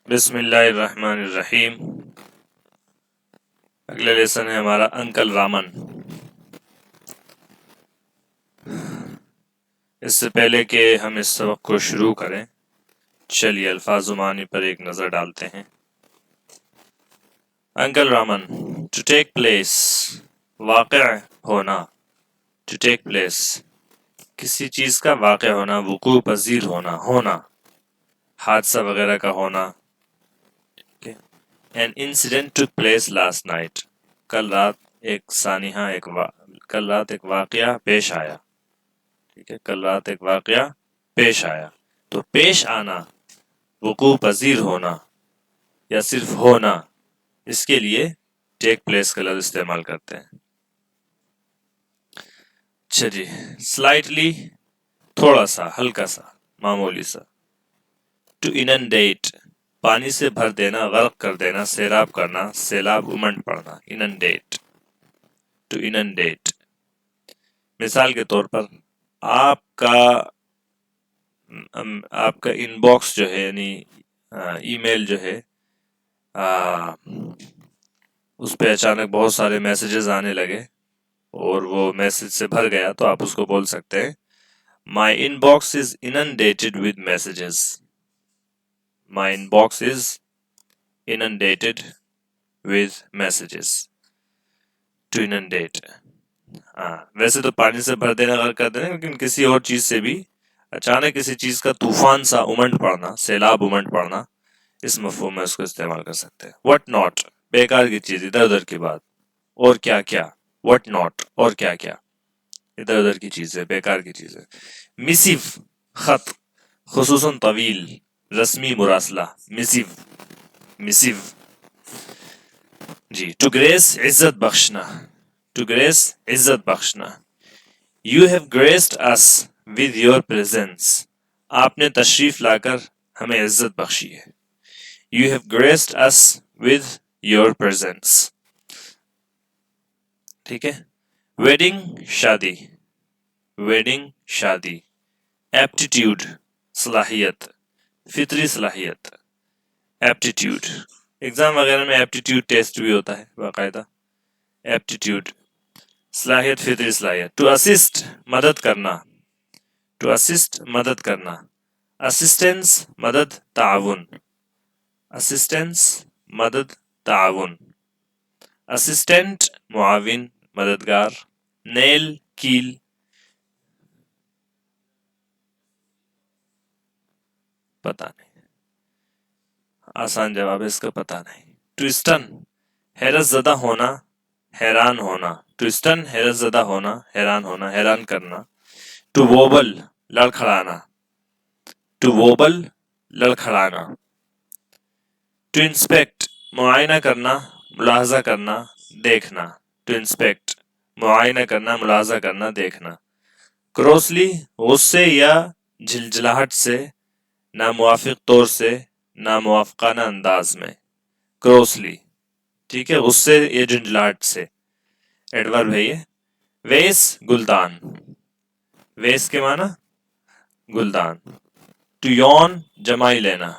बिस्मिल्लाहिर्रहमानिर्रहीम। अगला लेसन है हमारा अंकल रामन। इससे पहले कि हम इस सबक को शुरू करें, चलिए अल्फाज मानी पर एक नज़र डालते हैं। Uncle Raman, to take place, वाक़या होना। टू टेक प्लेस, किसी चीज़ का वाक़या होना, वुकू पज़ीर होना, हादसा वगैरह का होना। An incident took place last night, कल रात एक वाक़या पेश आया। ठीक है, कल रात एक वाक़या पेश आया। तो पेश आना, वुकू पज़ीर होना या सिर्फ होना, इसके लिए टेक प्लेस का लफ्ज़ इस्तेमाल करते हैं। चलिए, स्लाइटली, थोड़ा सा, हल्का सा, मामूली सा। टू इनंडेट, पानी से भर देना, गर्क कर देना, सैराब करना, सैलाब उमंड पड़ना। Inundate, to inundate. मिसाल के तौर पर आपका इनबॉक्स जो है, यानी ईमेल जो है, उस पे अचानक बहुत सारे मैसेजेस आने लगे और वो मैसेज से भर गया, तो आप उसको बोल सकते हैं my inbox is inundated with messages. My inbox is inundated with messages. To inundate, वैसे तो पानी से भर देना, गर्क कर देना, लेकिन किसी और चीज से भी अचानक किसी चीज का तूफान सा उमंड पड़ना, सैलाब उमंड पड़ना, इस मफ़हूम में उसको इस्तेमाल कर सकते हैं। व्हाट नॉट, बेकार की चीज, इधर उधर की बात। और क्या क्या, व्हाट नॉट, और क्या क्या, इधर उधर की चीजें, बेकार की चीजें। मिसिव, खत, खुसूसन तवील, रस्मी मुरासला। मिसिव, मिसिव जी। टू ग्रेस, इज्जत बख्शना। टू ग्रेस, इज्जत बख्शना। You have graced us with your presence, आपने तशरीफ लाकर हमें इज्जत बख्शी है। You have graced us with your presence. ठीक है। वेडिंग, शादी। वेडिंग, शादी। एप्टीट्यूड, सलाहियत, फितरी सलाहियत। एप्टीट्यूड, एग्जाम वगैरह में एप्टीट्यूड टेस्ट भी होता है बाकायदा। एप्टीट्यूड, सलाहियत, फितरी सलाहियत। टू असिस्ट, मदद करना। टू असिस्ट, मदद करना। असिस्टेंस, मदद, ताउन। असिस्टेंस, मदद, ताउन। असिस्टेंट, मुआविन, मददगार। नेल, कील। पता नहीं, आसान जवाब है इसका, पता नहीं। टू स्टन, हैरत ज़दा होना, हैरान होना। टू स्टन, हैरत ज़दा होना, हैरान होना, हैरान करना। टू वोबल, लड़खड़ाना। टू वोबल, लड़खड़ाना। टू इंस्पेक्ट, मुआयना करना, मुलाहजा करना, देखना। टू इंस्पेक्ट, मुआयना करना, मुलाहजा करना, देखना। क्रॉसली, गुस्से या झिलझिलाहट से, नामुवाफिक तौर से, नामुवाफकाना अंदाज में। क्रॉसली, ठीक है, गुस्से या झुंझलाहट से, एडवर्ब है ये। वेस, गुलदान। वेस के माना गुलदान। टू यौन, जमाई लेना।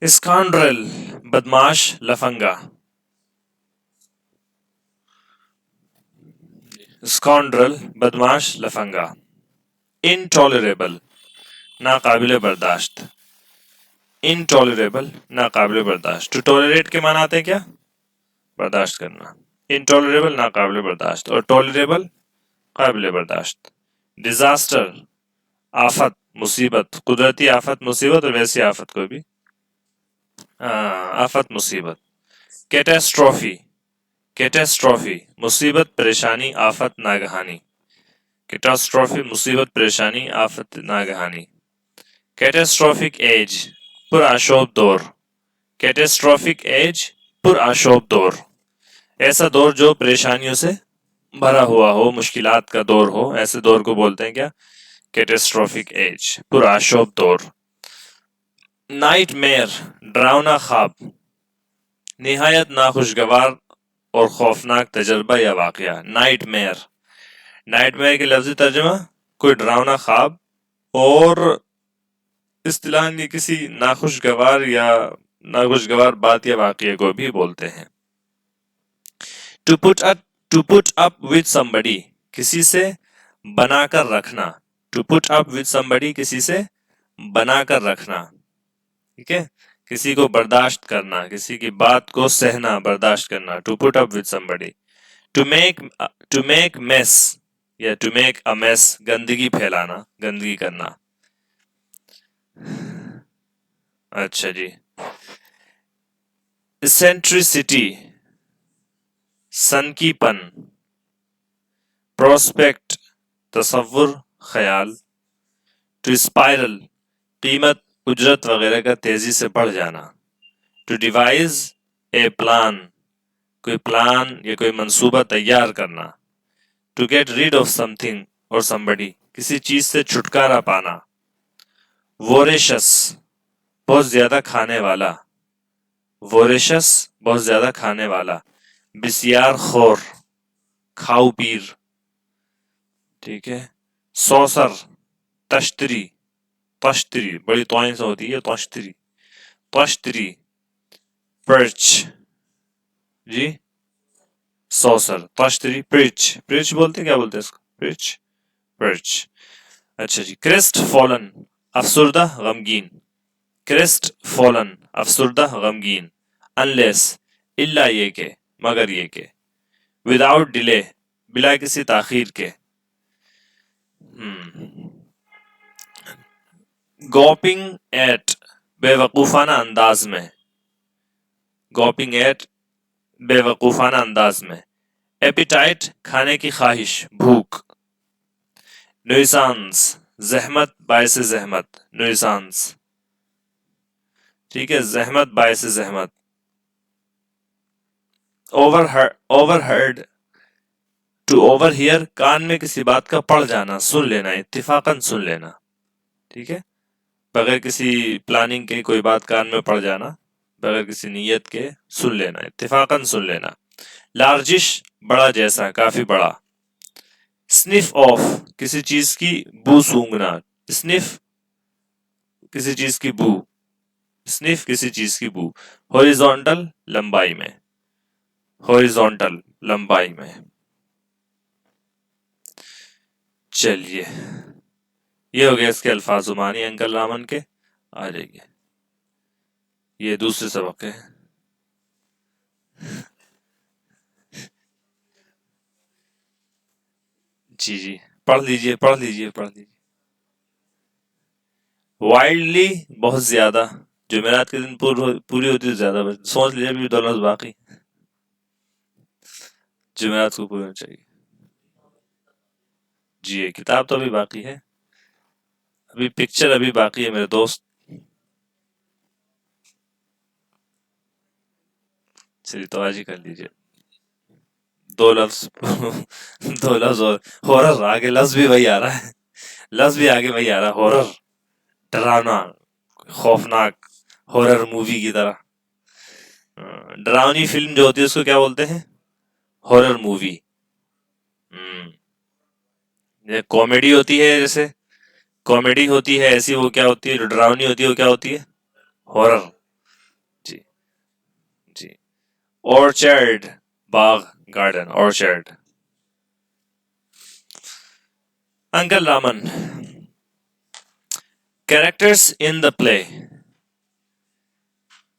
स्काउंड्रल, बदमाश, लफंगा। स्काउंड्रल, बदमाश, लफंगा। इनटॉलरेबल, नाकाबिले बर्दाश्त। इनटॉलरेबल, नाकाबिले बर्दाश्त। टू टॉलरेट के माना आते हैं क्या, बर्दाश्त करना। इनटॉलरेबल, नाकाबिले बर्दाश्त, और टॉलरेबल, काबिले बर्दाश्त। डिजास्टर, आफत, मुसीबत, कुदरती आफत, मुसीबत, और वैसी आफत को भी आफत, मुसीबत। कैटेस्ट्रॉफी, कैटेस्ट्रॉफी, मुसीबत, परेशानी, आफत, नागहानी। कैटेस्ट्रॉफी, मुसीबत, परेशानी, आफत, नागहानी। कैटेस्ट्रॉफिक एज, पुरआशोब दौर। कैटेस्ट्रॉफिक एज, पुरआशोब दौर, ऐसा दौर जो परेशानियों से भरा हुआ हो, मुश्किलात का दौर हो, ऐसे दौर को बोलते हैं क्या, कैटेस्ट्रॉफिक एज, पुरआशोब दौर। नाइटमेयर, डरावना ख्वाब, निहायत नाखुशगवार और खौफनाक तजर्बा या वाकया। नाइटमेयर, नाइटमेयर के लफ्जी तर्जुमा, कोई डरावना ख्वाब और इस्तिलाहन ये किसी नाखुशगवार या नाखुशगवार बात या वाकये को भी बोलते हैं। To put up with somebody, किसी से बनाकर रखना। To put up with somebody, किसी से बनाकर रखना, ठीक है, किसी को बर्दाश्त करना, किसी की बात को सहना, बर्दाश्त करना। To put up with somebody। To make mess या टू मेक अ मेस, गंदगी फैलाना, गंदगी करना। अच्छा जी। इसेंट्रिसिटी, सनकीपन। प्रोस्पेक्ट, तसव्वुर, ख्याल। टू स्पाइरल, कीमत, उजरत वगैरह का तेजी से बढ़ जाना। टू डिवाइज ए प्लान, कोई प्लान या कोई मंसूबा तैयार करना। To get rid of something और somebody, किसी चीज से छुटकारा पाना। वोरेशस, बहुत ज्यादा खाने वाला। वोरेशस, बहुत ज्यादा खाने वाला। बिसियार खोर, खाऊ पीर, ठीक है। सौसर, तश्तरी, तश्तरी बड़ी तोइन से होती है, तश्तरी, तश्तरी। पर्च जी, सौसर, तश्तरी, पिर्च, पिर्च बोलते क्या बोलते हैं इसको, पिर्च, पर्च। अच्छा जी। क्रेस्ट फॉलन, अफसुर्दा, गमगीन। क्रेस्ट फॉलन, अफसुर्दा, गमगीन। अनलेस, इल्ला ये के, मगर ये के। विदाउट डिले, बिला किसी ताखीर के। गॉपिंग एट, बेवकूफाना अंदाज में। गॉपिंग एट, बेवकूफाना अंदाज में। एपिटाइट, खाने की ख्वाहिश, भूख। नुइसांस, जहमत, बायस जहमत, नुइसांस, ठीक है, जहमत, बायस जहमत। ओवरहर्ड, टू ओवरहियर, कान में किसी बात का पड़ जाना, सुन लेना, इत्तिफाकन सुन लेना, ठीक है, बगैर किसी प्लानिंग के कोई बात कान में पड़ जाना, बगैर किसी नीयत के सुन लेना, इत्तिफाकन सुन लेना। लार्जिश, बड़ा जैसा, काफी बड़ा। स्निफ ऑफ, किसी चीज की बू सूंघना। स्निफ, किसी चीज की बू, स्निफ, किसी चीज की बू। हॉरिजॉन्टल, लंबाई में, हॉरिजॉन्टल, लंबाई में। चलिए, ये हो गया इसके अल्फाज जुबानी अंकल रामन के। आ जाइए, ये दूसरे सबक है। जी जी, पढ़ लीजिए, पढ़ लीजिए, पढ़ लीजिए। वाइल्डली, बहुत ज्यादा। जुमेरात के दिन पूरी होती है ज्यादा, बस सोच लीजिए अभी 2 लफ्ज बाकी। जुमेरात को पूरी होनी चाहिए। जी, ये किताब तो अभी बाकी है, अभी पिक्चर अभी बाकी है मेरे दोस्त। चलिए, तो आज ही कर लीजिए। 2 लफ्ज 2 लफ्ज और हॉरर, आगे लफ्ज भी वही आ रहा है, लफ्ज भी आगे वही आ रहा है, हॉरर, डरावना, खौफनाक, हॉरर मूवी की तरह। डरावनी फिल्म जो होती है उसको क्या बोलते हैं, हॉरर मूवी। ये कॉमेडी होती है, जैसे कॉमेडी होती है ऐसी, वो क्या होती है, जो डरावनी होती है वो क्या होती है, हॉरर। जी जी। ऑर्चर्ड, बाग, garden, orchard. Uncle Raman, characters in the play.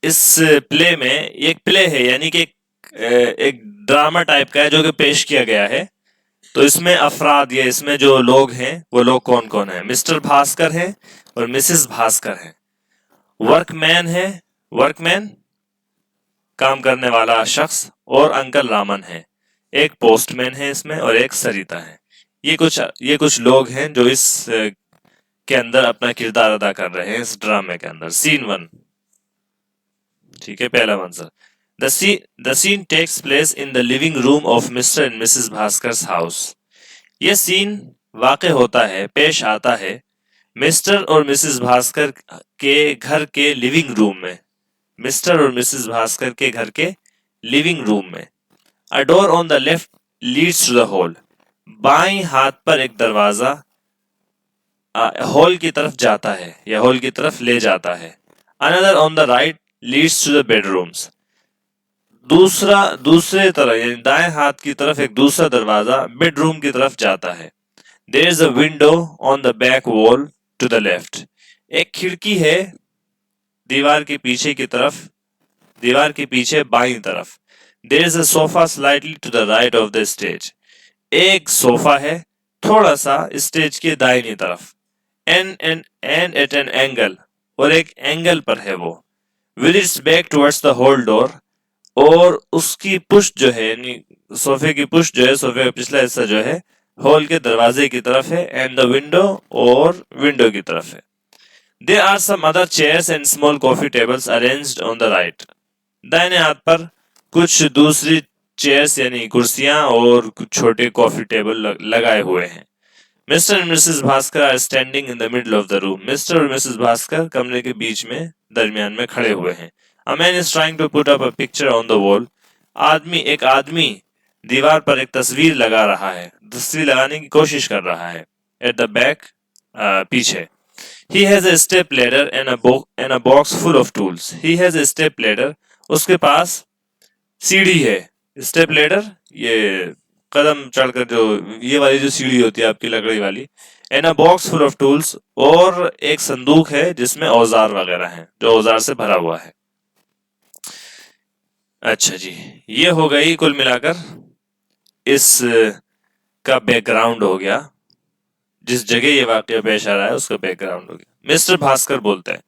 इस प्ले में, एक प्ले है यानी कि एक ड्रामा टाइप का है जो कि पेश किया गया है। तो इसमें अफराद या इसमें जो लोग हैं वो लोग कौन कौन है। मिस्टर भास्कर है और मिसेस भास्कर है। वर्कमैन है, वर्कमैन, काम करने वाला शख्स, और अंकल रामन है। एक पोस्टमैन है इसमें और एक सरिता है। ये कुछ लोग हैं जो इस के अंदर अपना किरदार अदा कर रहे हैं इस ड्रामे के अंदर। सीन 1, ठीक है, पहला मंजर। The scene takes place in the living room of Mr and Mrs Bhaskar house. यह सीन वाक़ होता है, पेश आता है मिस्टर और मिसेस भास्कर के घर के लिविंग रूम में। मिस्टर और मिसेस भास्कर के घर के लिविंग रूम में। A door on the left leads to the hall. बाएं हाथ पर एक दरवाजा हॉल की तरफ जाता है या हॉल की तरफ ले जाता है। Another on the right leads to the bedrooms. दूसरा दूसरे तरफ यानी दाएं हाथ की तरफ एक दूसरा दरवाजा बेडरूम की तरफ जाता है। There is a window on the back wall to the left. एक खिड़की है दीवार के पीछे की तरफ, दीवार के पीछे बाईं तरफ। There is a sofa slightly to the right of the stage. एक सोफा है थोड़ा सा स्टेज के दाहिनी तरफ। एंड एट एन एंगल, और एक एंगल पर है वो। With its back towards the hall door, और उसकी पुष्ट जो है यानी सोफे की पुष्ट जो है, सोफे का पिछला हिस्सा जो है हॉल के दरवाजे की तरफ है। एंड द विंडो, और विंडो की तरफ है। There are some other chairs and small coffee tables arranged on the right. दाहिने हाथ पर कुछ दूसरी चेयर्स यानी कुर्सियां और कुछ छोटे कॉफी टेबल लगाए हुए हैं। Mister and Mrs Bhaskar are standing in the middle of the room. Mr और मिसेस भास्कर कमरे के बीच में दरमियान में खड़े हुए हैं। A man is trying to put up a picture on the wall. एक आदमी दीवार पर एक तस्वीर लगा रहा है, तस्वीर लगाने की कोशिश कर रहा है। At the back, पीछे। He has a step ladder and a box full of tools. He has a step ladder. उसके पास सीढ़ी है। स्टेप लेडर ये कदम चढ़कर जो ये वाली जो सीढ़ी होती है आपकी लकड़ी वाली। And a box full of tools, और एक संदूक है जिसमें औजार वगैरह हैं, जो औजार से भरा हुआ है। अच्छा जी, ये हो गई कुल मिलाकर इस का बैकग्राउंड हो गया, जिस जगह ये वाकया पेश आ रहा है उसका बैकग्राउंड हो गया। मिस्टर भास्कर बोलते हैं,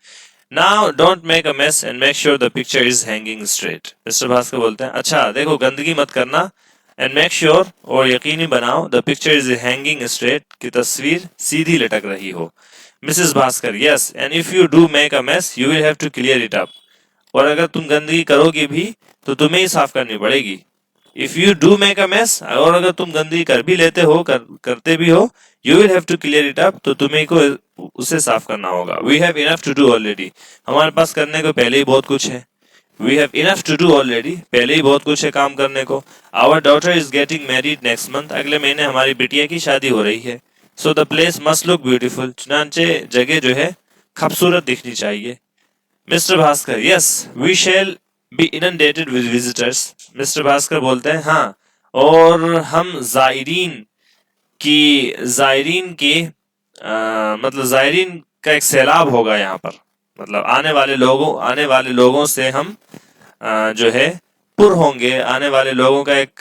now don't make a mess and make sure the picture is hanging straight. Mister Bhaskar बोलते हैं, अच्छा देखो गंदगी मत करना, एंड मेक श्योर, और यकीनी बनाओ, the picture is hanging straight, की तस्वीर सीधी लटक रही हो। Mrs Bhaskar, yes, and if you do make a mess you will have to clear it up. और अगर तुम गंदगी करोगी भी तो तुम्हें ही साफ करनी पड़ेगी। If you do make a mess, और अगर तुम गंदगी कर भी लेते हो, करते भी हो, you will have to clear it up, तो तुम्हें को उसे साफ करना होगा। We have enough to do already, हमारे पास करने को पहले ही बहुत कुछ है। We have enough to do already, पहले ही बहुत कुछ है काम करने को। Our daughter is getting married next month, अगले महीने हमारी बिटिया की शादी हो रही है। So the place must look beautiful, चुनांचे जगह जो है खूबसूरत दिखनी चाहिए। Mr Bhaskar, yes, we shall be inundated with visitors. Mr Bhaskar बोलते हैं, हाँ, और हम जायरीन की मतलब जायरीन का एक सैलाब होगा यहाँ पर। मतलब आने वाले लोगों से हम जो है पुर होंगे, आने वाले लोगों का एक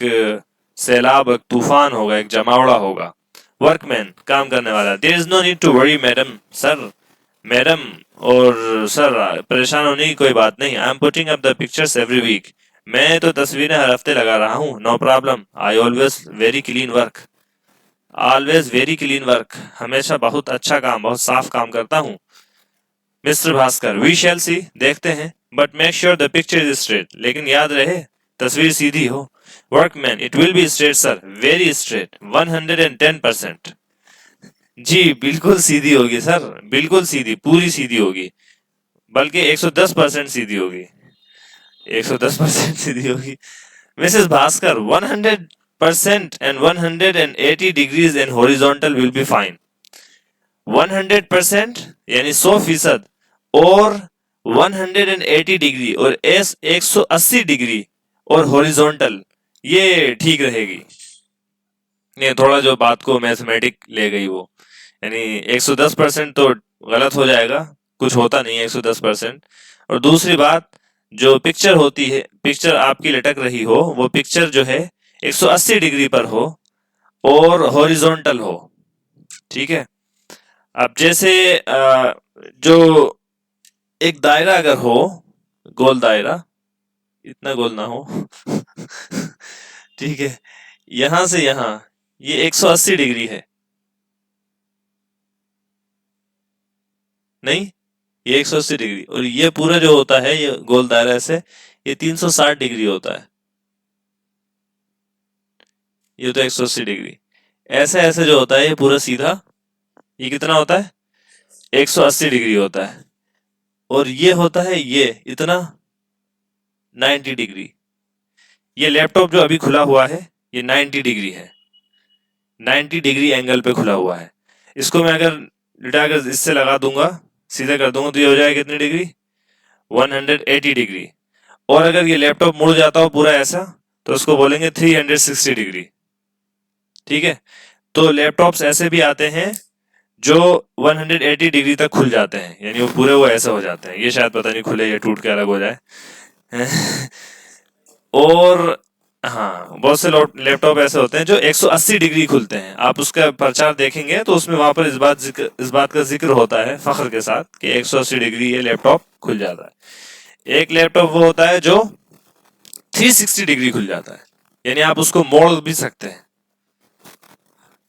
सैलाब, एक तूफान होगा, एक जमावड़ा होगा। वर्कमैन, काम करने वाला, there is no need to worry madam, sir, madam और सर परेशान होने की कोई बात नहीं। I am putting up the pictures every week, मैं तो तस्वीरें हर हफ्ते लगा रहा हूँ। No problem, I always very clean work, always very clean work, हमेशा बहुत अच्छा काम, बहुत साफ काम करता हूँ। Mr Bhaskar, we shall see, देखते हैं, but make sure the picture is straight, लेकिन याद रहे तस्वीर सीधी हो। Workman, it will be straight sir, very straight, 110%। जी बिल्कुल सीधी होगी सर, बिल्कुल सीधी, पूरी सीधी होगी, बल्कि 110% सीधी होगी, 110% सीधी होगी। Mrs Bhaskar, 100% and 180 degrees and horizontal will be fine। 100% यानी 100%, और 180 डिग्री और 180 डिग्री और हॉरिजॉन्टल, ये ठीक रहेगी। ये थोड़ा जो बात को मैथमेटिक ले गई वो, यानी 110% तो गलत हो जाएगा, कुछ होता नहीं है 110%। और दूसरी बात, जो पिक्चर होती है, पिक्चर आपकी लटक रही हो, वो पिक्चर जो है 180 डिग्री पर हो और हॉरिजॉन्टल हो, ठीक है। अब जैसे जो एक दायरा अगर हो, गोल दायरा, इतना गोल ना हो ठीक है, यहां से यहां ये 180 डिग्री है, नहीं, ये 180 डिग्री, और ये पूरा जो होता है ये गोल दायरा से, ये 360 डिग्री होता है। ये तो 180 डिग्री, ऐसे ऐसे जो होता है ये पूरा सीधा, ये कितना होता है, 180 डिग्री होता है। और ये होता है ये इतना, 90 डिग्री। ये लैपटॉप जो अभी खुला हुआ है ये 90 डिग्री है, 90 डिग्री एंगल पे खुला हुआ है। इसको मैं अगर डेटा अगर इससे लगा दूंगा, सीधे कर दूंगा, तो ये हो जाएगा कितनी डिग्री, 180 डिग्री। और अगर ये लैपटॉप मुड़ जाता हो पूरा ऐसा, तो उसको बोलेंगे 360 डिग्री। ठीक है, तो लैपटॉप्स ऐसे भी आते हैं जो 180 डिग्री तक खुल जाते हैं, यानी वो पूरे वो ऐसे हो जाते हैं। ये शायद पता नहीं खुले या टूट के अलग हो जाए। और हाँ, बहुत से लैपटॉप ऐसे होते हैं जो 180 डिग्री खुलते हैं। आप उसका प्रचार देखेंगे तो उसमें वहां पर इस बात का जिक्र होता है फख्र के साथ कि 180 डिग्री ये लैपटॉप खुल जाता है। एक लैपटॉप वो होता है जो 360 डिग्री खुल जाता है, यानी आप उसको मोड़ भी सकते हैं,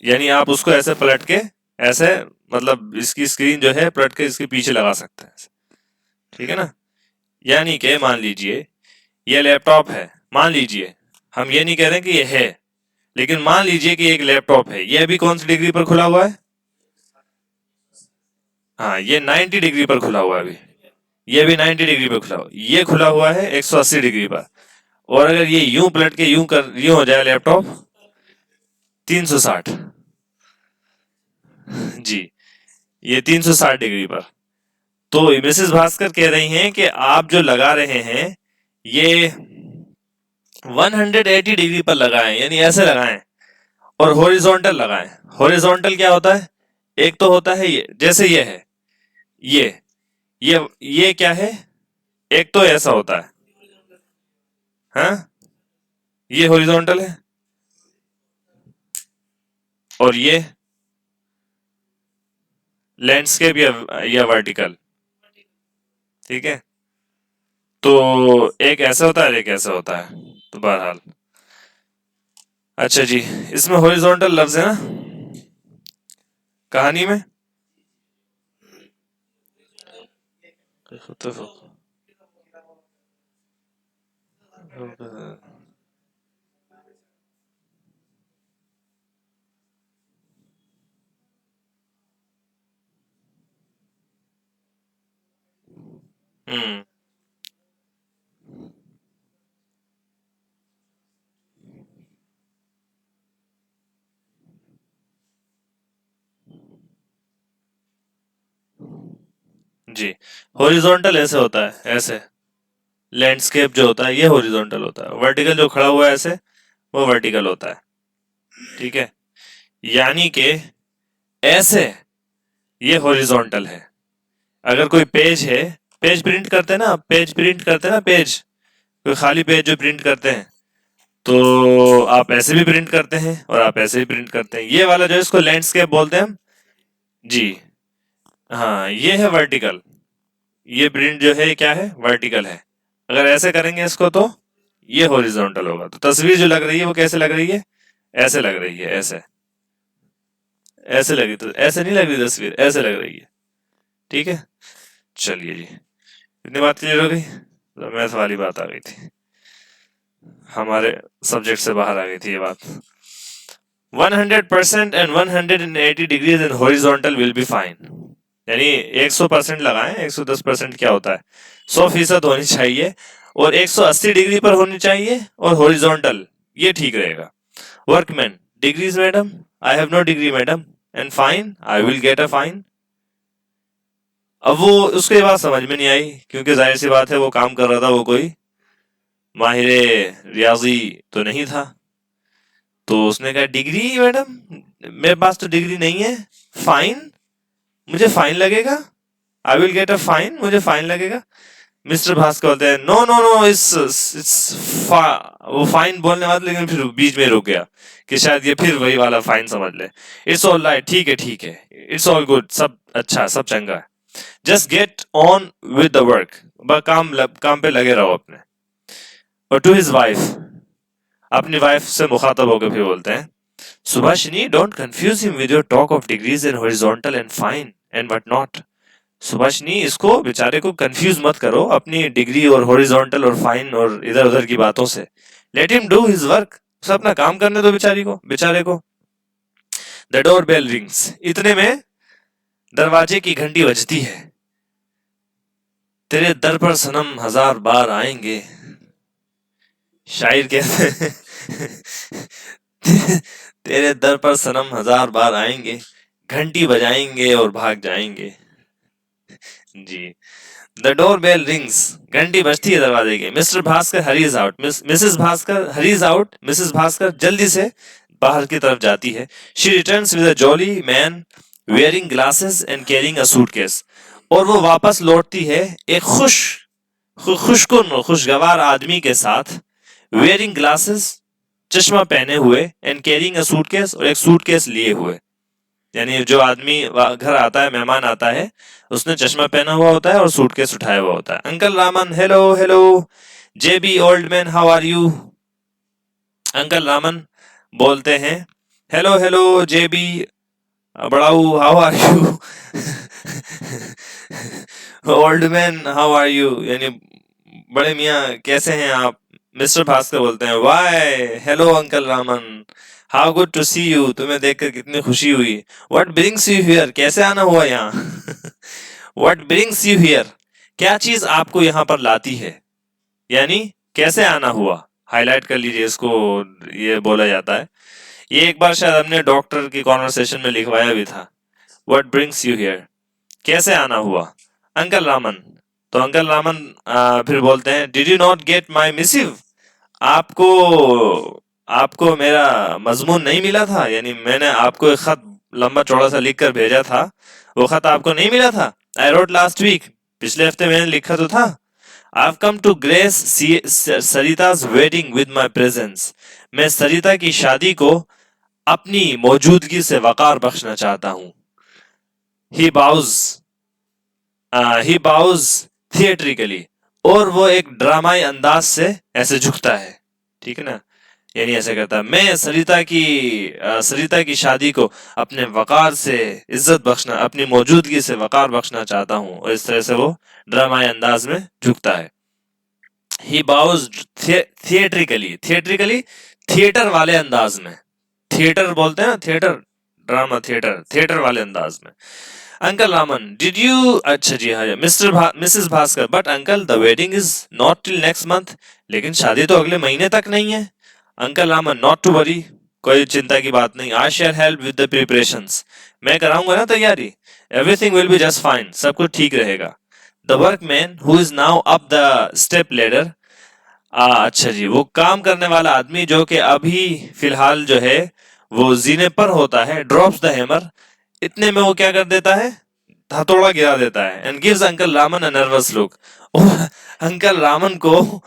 यानी आप उसको ऐसे पलट के ऐसे, मतलब इसकी स्क्रीन जो है पलट के इसके पीछे लगा सकते हैं। ठीक है ना। यानी कि मान लीजिए ये लैपटॉप है, मान लीजिए, हम ये नहीं कह रहे कि ये है, लेकिन मान लीजिए कि एक लैपटॉप है, ये अभी कौन सी डिग्री पर खुला हुआ है, हाँ ये 90 डिग्री पर खुला हुआ है अभी, ये भी 90 डिग्री पर खुला हुआ, ये खुला हुआ है 180 डिग्री पर। और अगर ये यूं पलट के यूं हो जाए लैपटॉप 360, जी, ये 360 डिग्री पर। तो मिसेस भास्कर कह रही हैं कि आप जो लगा रहे हैं ये 180 डिग्री पर लगाएं, यानी ऐसे लगाएं, और हॉरिजॉन्टल लगाएं। हॉरिजॉन्टल क्या होता है, एक तो होता है ये, जैसे ये है, ये ये क्या है, एक तो ऐसा होता है, हाँ, ये हॉरिजॉन्टल है, और ये लैंडस्केप या वर्टिकल। ठीक है, तो एक ऐसा होता है, एक ऐसा होता है, तो बहरहाल। अच्छा जी, इसमें हॉरिजॉन्टल लफ्ज है ना कहानी में, तो हम्म, जी, हॉरिजॉन्टल ऐसे होता है, ऐसे लैंडस्केप जो होता है ये हॉरिजॉन्टल होता है, वर्टिकल जो खड़ा हुआ है ऐसे वो वर्टिकल होता है। ठीक है, यानी कि ऐसे ये हॉरिजॉन्टल है। अगर कोई पेज है, पेज प्रिंट करते हैं ना, पेज प्रिंट करते हैं ना, पेज, कोई खाली पेज जो प्रिंट करते हैं, तो आप ऐसे भी प्रिंट करते हैं और आप ऐसे भी प्रिंट करते हैं। ये वाला जो है इसको लैंडस्केप बोलते हैं हम, जी, हाँ ये है वर्टिकल, ये प्रिंट जो है क्या है, वर्टिकल है। अगर ऐसे करेंगे इसको तो ये हॉरिजॉन्टल होगा। तो तस्वीर जो लग रही है वो कैसे लग रही है, ऐसे लग रही है, ऐसे, ऐसे लगी, तो ऐसे नहीं लग रही तस्वीर, ऐसे लग रही है। ठीक है, चलिए जी, इतनी बात क्लियर हो गई, तो मैथ वाली बात आ गई थी, हमारे सब्जेक्ट से बाहर आ गई थी ये बात। 100% and 180 degrees in horizontal will be fine, यानी 100% लगाएं, 110% क्या होता है, 100% होनी चाहिए, और 180 डिग्री पर होनी चाहिए, और हॉरिजॉन्टल ये ठीक रहेगा। Workman, degrees madam, I have no degree madam, and fine, I will get a fine. अब वो उसके बात समझ में नहीं आई, क्योंकि जाहिर सी बात है वो काम कर रहा था, वो कोई माहिर रियाजी तो नहीं था। तो उसने कहा डिग्री मैडम, मेरे पास तो डिग्री नहीं है, फाइन, मुझे फाइन लगेगा, आई विल गेट अ फाइन, मुझे फाइन लगेगा। मिस्टर भास्कर बोलते हैं नो नो नो, इट्स वो फाइन बोलने वाला, लेकिन फिर बीच में रुक गया कि शायद ये फिर वही वाला फाइन समझ ले। इट्स ऑल राइट, ठीक है ठीक है, इट्स ऑल गुड, सब अच्छा, सब चंगा है, just get on with the work, काम पे लगे रहो अपने। और टू हिज वाइफ, अपनी वाइफ से मुखातब होकर फिर बोलते हैं Subhashini, don't confuse him with your talk of degrees in horizontal and fine and what not. Subhashini, इसको बेचारे को कंफ्यूज मत करो अपनी डिग्री और हॉरिजॉन्टल और फाइन और इधर उधर की बातों से। Let him do his work, उसे अपना काम करने दो बेचारे को। द डोर बेल रिंग्स, इतने में दरवाजे की घंटी बजती है। तेरे दर पर सनम हजार बार आएंगे, शायर कहते हैं तेरे दर पर सनम हजार बार आएंगे, घंटी बजाएंगे और भाग जाएंगे। जी। द डोर बेल रिंग्स, घंटी बजती है दरवाजे की। Mr Bhaskar hurries out, Mrs Bhaskar hurries out, Mrs Bhaskar जल्दी से बाहर की तरफ जाती है। She returns with a jolly man wearing glasses and carrying a suitcase, और वो वापस लौटती है एक खुशकुन खुशगवार आदमी के साथ, वेयरिंग ग्लासेस, चश्मा पहने हुए, एंड कैरिंग अ सूटकेस, और एक सूटकेस लिए हुए। यानी जो आदमी घर आता है, मेहमान आता है, उसने चश्मा पहना हुआ होता है और सूटकेस उठाया हुआ होता है। Uncle Raman, hello hello. JB old man, how are you? Uncle Raman बोलते हैं, हेलो हेलो जेबी बड़ाऊ, how are you? Old man, how are you, यानी बड़े मियाँ कैसे हैं आप? मिस्टर भास्कर बोलते हैं, why hello uncle Raman, how good to see you, तुम्हें देखकर कितनी खुशी हुई। व्हाट ब्रिंग्स यू हियर, कैसे आना हुआ यहाँ? व्हाट ब्रिंग्स यू हियर, क्या चीज आपको यहाँ पर लाती है, यानी कैसे आना हुआ। हाईलाइट कर लीजिए इसको, ये बोला जाता है। ये एक बार शायद हमने डॉक्टर की कॉन्वर्सेशन में लिखवाया भी था। व्हाट ब्रिंग्स यू हियर, कैसे आना हुआ? अंकल रामन, तो अंकल रामन फिर बोलते हैं, did you not get my massive, आपको आपको मेरा मजमून नहीं मिला था, यानी मैंने आपको एक खत लंबा चौड़ा सा लिख कर भेजा था, वो खत आपको नहीं मिला था? आई रोट लास्ट वीक, पिछले हफ्ते मैंने लिखा तो था। I've come to grace Sarita's wedding with my presence, मैं सरिता की शादी को अपनी मौजूदगी से वकार बख्शना चाहता हूँ। He bows theatrically, और वो एक ड्रामाई अंदाज से ऐसे झुकता है, ठीक है ना, यानी ऐसे करता है, मैं सरिता की शादी को अपने वकार से इज्जत बख्शना, अपनी मौजूदगी से वकार बख्शना चाहता हूँ, और इस तरह से वो ड्रामाई अंदाज में झुकता है। He bows theatrically, थिएटर वाले अंदाज में, थिएटर बोलते हैं ना, थिएटर, ड्रामा थिएटर, थिएटर वाले अंदाज में। अंकल रामन, डिड यू, अच्छा जी हाँ, Mrs Bhaskar, but uncle the wedding is not till next month, लेकिन शादी तो अगले महीने तक नहीं है। Uncle Raman, not to worry, कोई चिंता की बात नहीं। I shall help with the preparations, मैं कराऊंगा ना तैयारी। Everything will be just fine, सब कुछ ठीक रहेगा। The workman who is now up the step ladder, अच्छा जी, वो काम करने वाला आदमी जो कि अभी फिलहाल जो है वो जीने पर होता है, ड्रॉप्स द हैमर, इतने में वो क्या कर देता है, हथौड़ा गिरा देता है, and gives uncle Raman a nervous look, uncle Raman को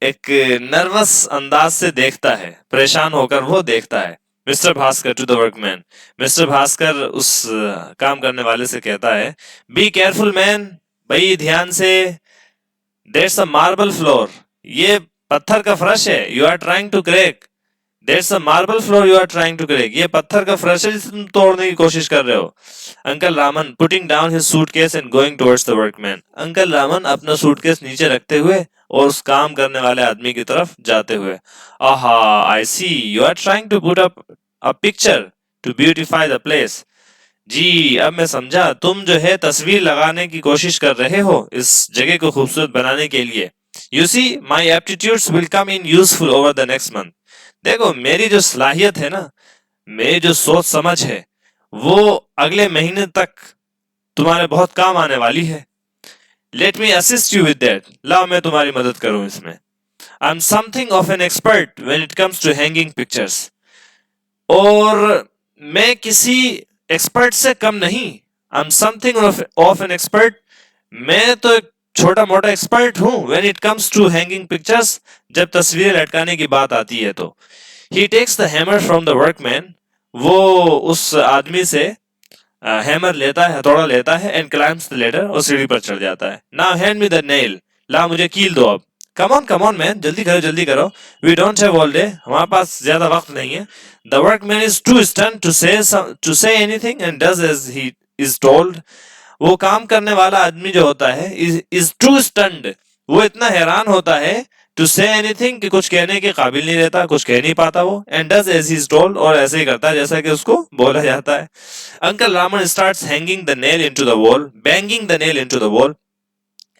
एक नर्वस अंदाज से देखता है, परेशान होकर वो देखता है। Mr Bhaskar to the workman, Mr Bhaskar उस काम करने वाले से कहता है, बी केयरफुल मैन, भाई ध्यान से, देट्स अ मार्बल फ्लोर, ये पत्थर का फर्श है, you are trying to crack, that's a marble floor you are trying to crack, ये पत्थर का फर्श है जिसे तुम तोड़ने की कोशिश कर रहे हो। Uncle Raman putting down his suitcase and going towards the workman, uncle Raman अपना सूटकेस नीचे रखते हुए और उस काम करने वाले आदमी की तरफ जाते हुए, aha I see you are trying to put up a picture to beautify the place, जी अब मैं समझा, तुम जो है तस्वीर लगाने की कोशिश कर रहे हो इस जगह को खूबसूरत बनाने के लिए। You see my aptitudes will come in useful over the next month, देखो मेरी जो सलाहियत है ना, मेरी जो सोच समझ है, वो अगले महीने तक तुम्हारे बहुत काम आने वाली है। Let me assist you with that, लाओ मैं तुम्हारी मदद करूं इसमें। I am something of an expert when it comes to hanging pictures, और मैं किसी एक्सपर्ट से कम नहीं। I am something of an expert, मैं तो एक छोटा मोटा एक्सपर्ट हूं when it comes to hanging pictures, जब तस्वीरें लटकाने की बात आती है तो। He takes the hammer from the workman, वो उस आदमी से हैमर लेता है, हथौड़ा लेता है, एंड क्लाइम्स द लेडर, और सीढ़ी पर चढ़ जाता है। Now hand me the nail, ला मुझे कील दो अब। कम ऑन मैन, जल्दी करो जल्दी करो, we don't have all day, हमारे पास ज्यादा वक्त नहीं है। The workman is too stunned to say anything and does as he is told, वो काम करने वाला आदमी जो होता है इज टू स्टन्ड, वो इतना हैरान होता है, टू से एनीथिंग, कि कुछ कहने के काबिल नहीं रहता, कुछ कह नहीं पाता वो, and does as he is told, और ऐसे ही करता है जैसा कि उसको बोला जाता है। Uncle Raman starts hanging the nail into the wall, banging the nail into the wall,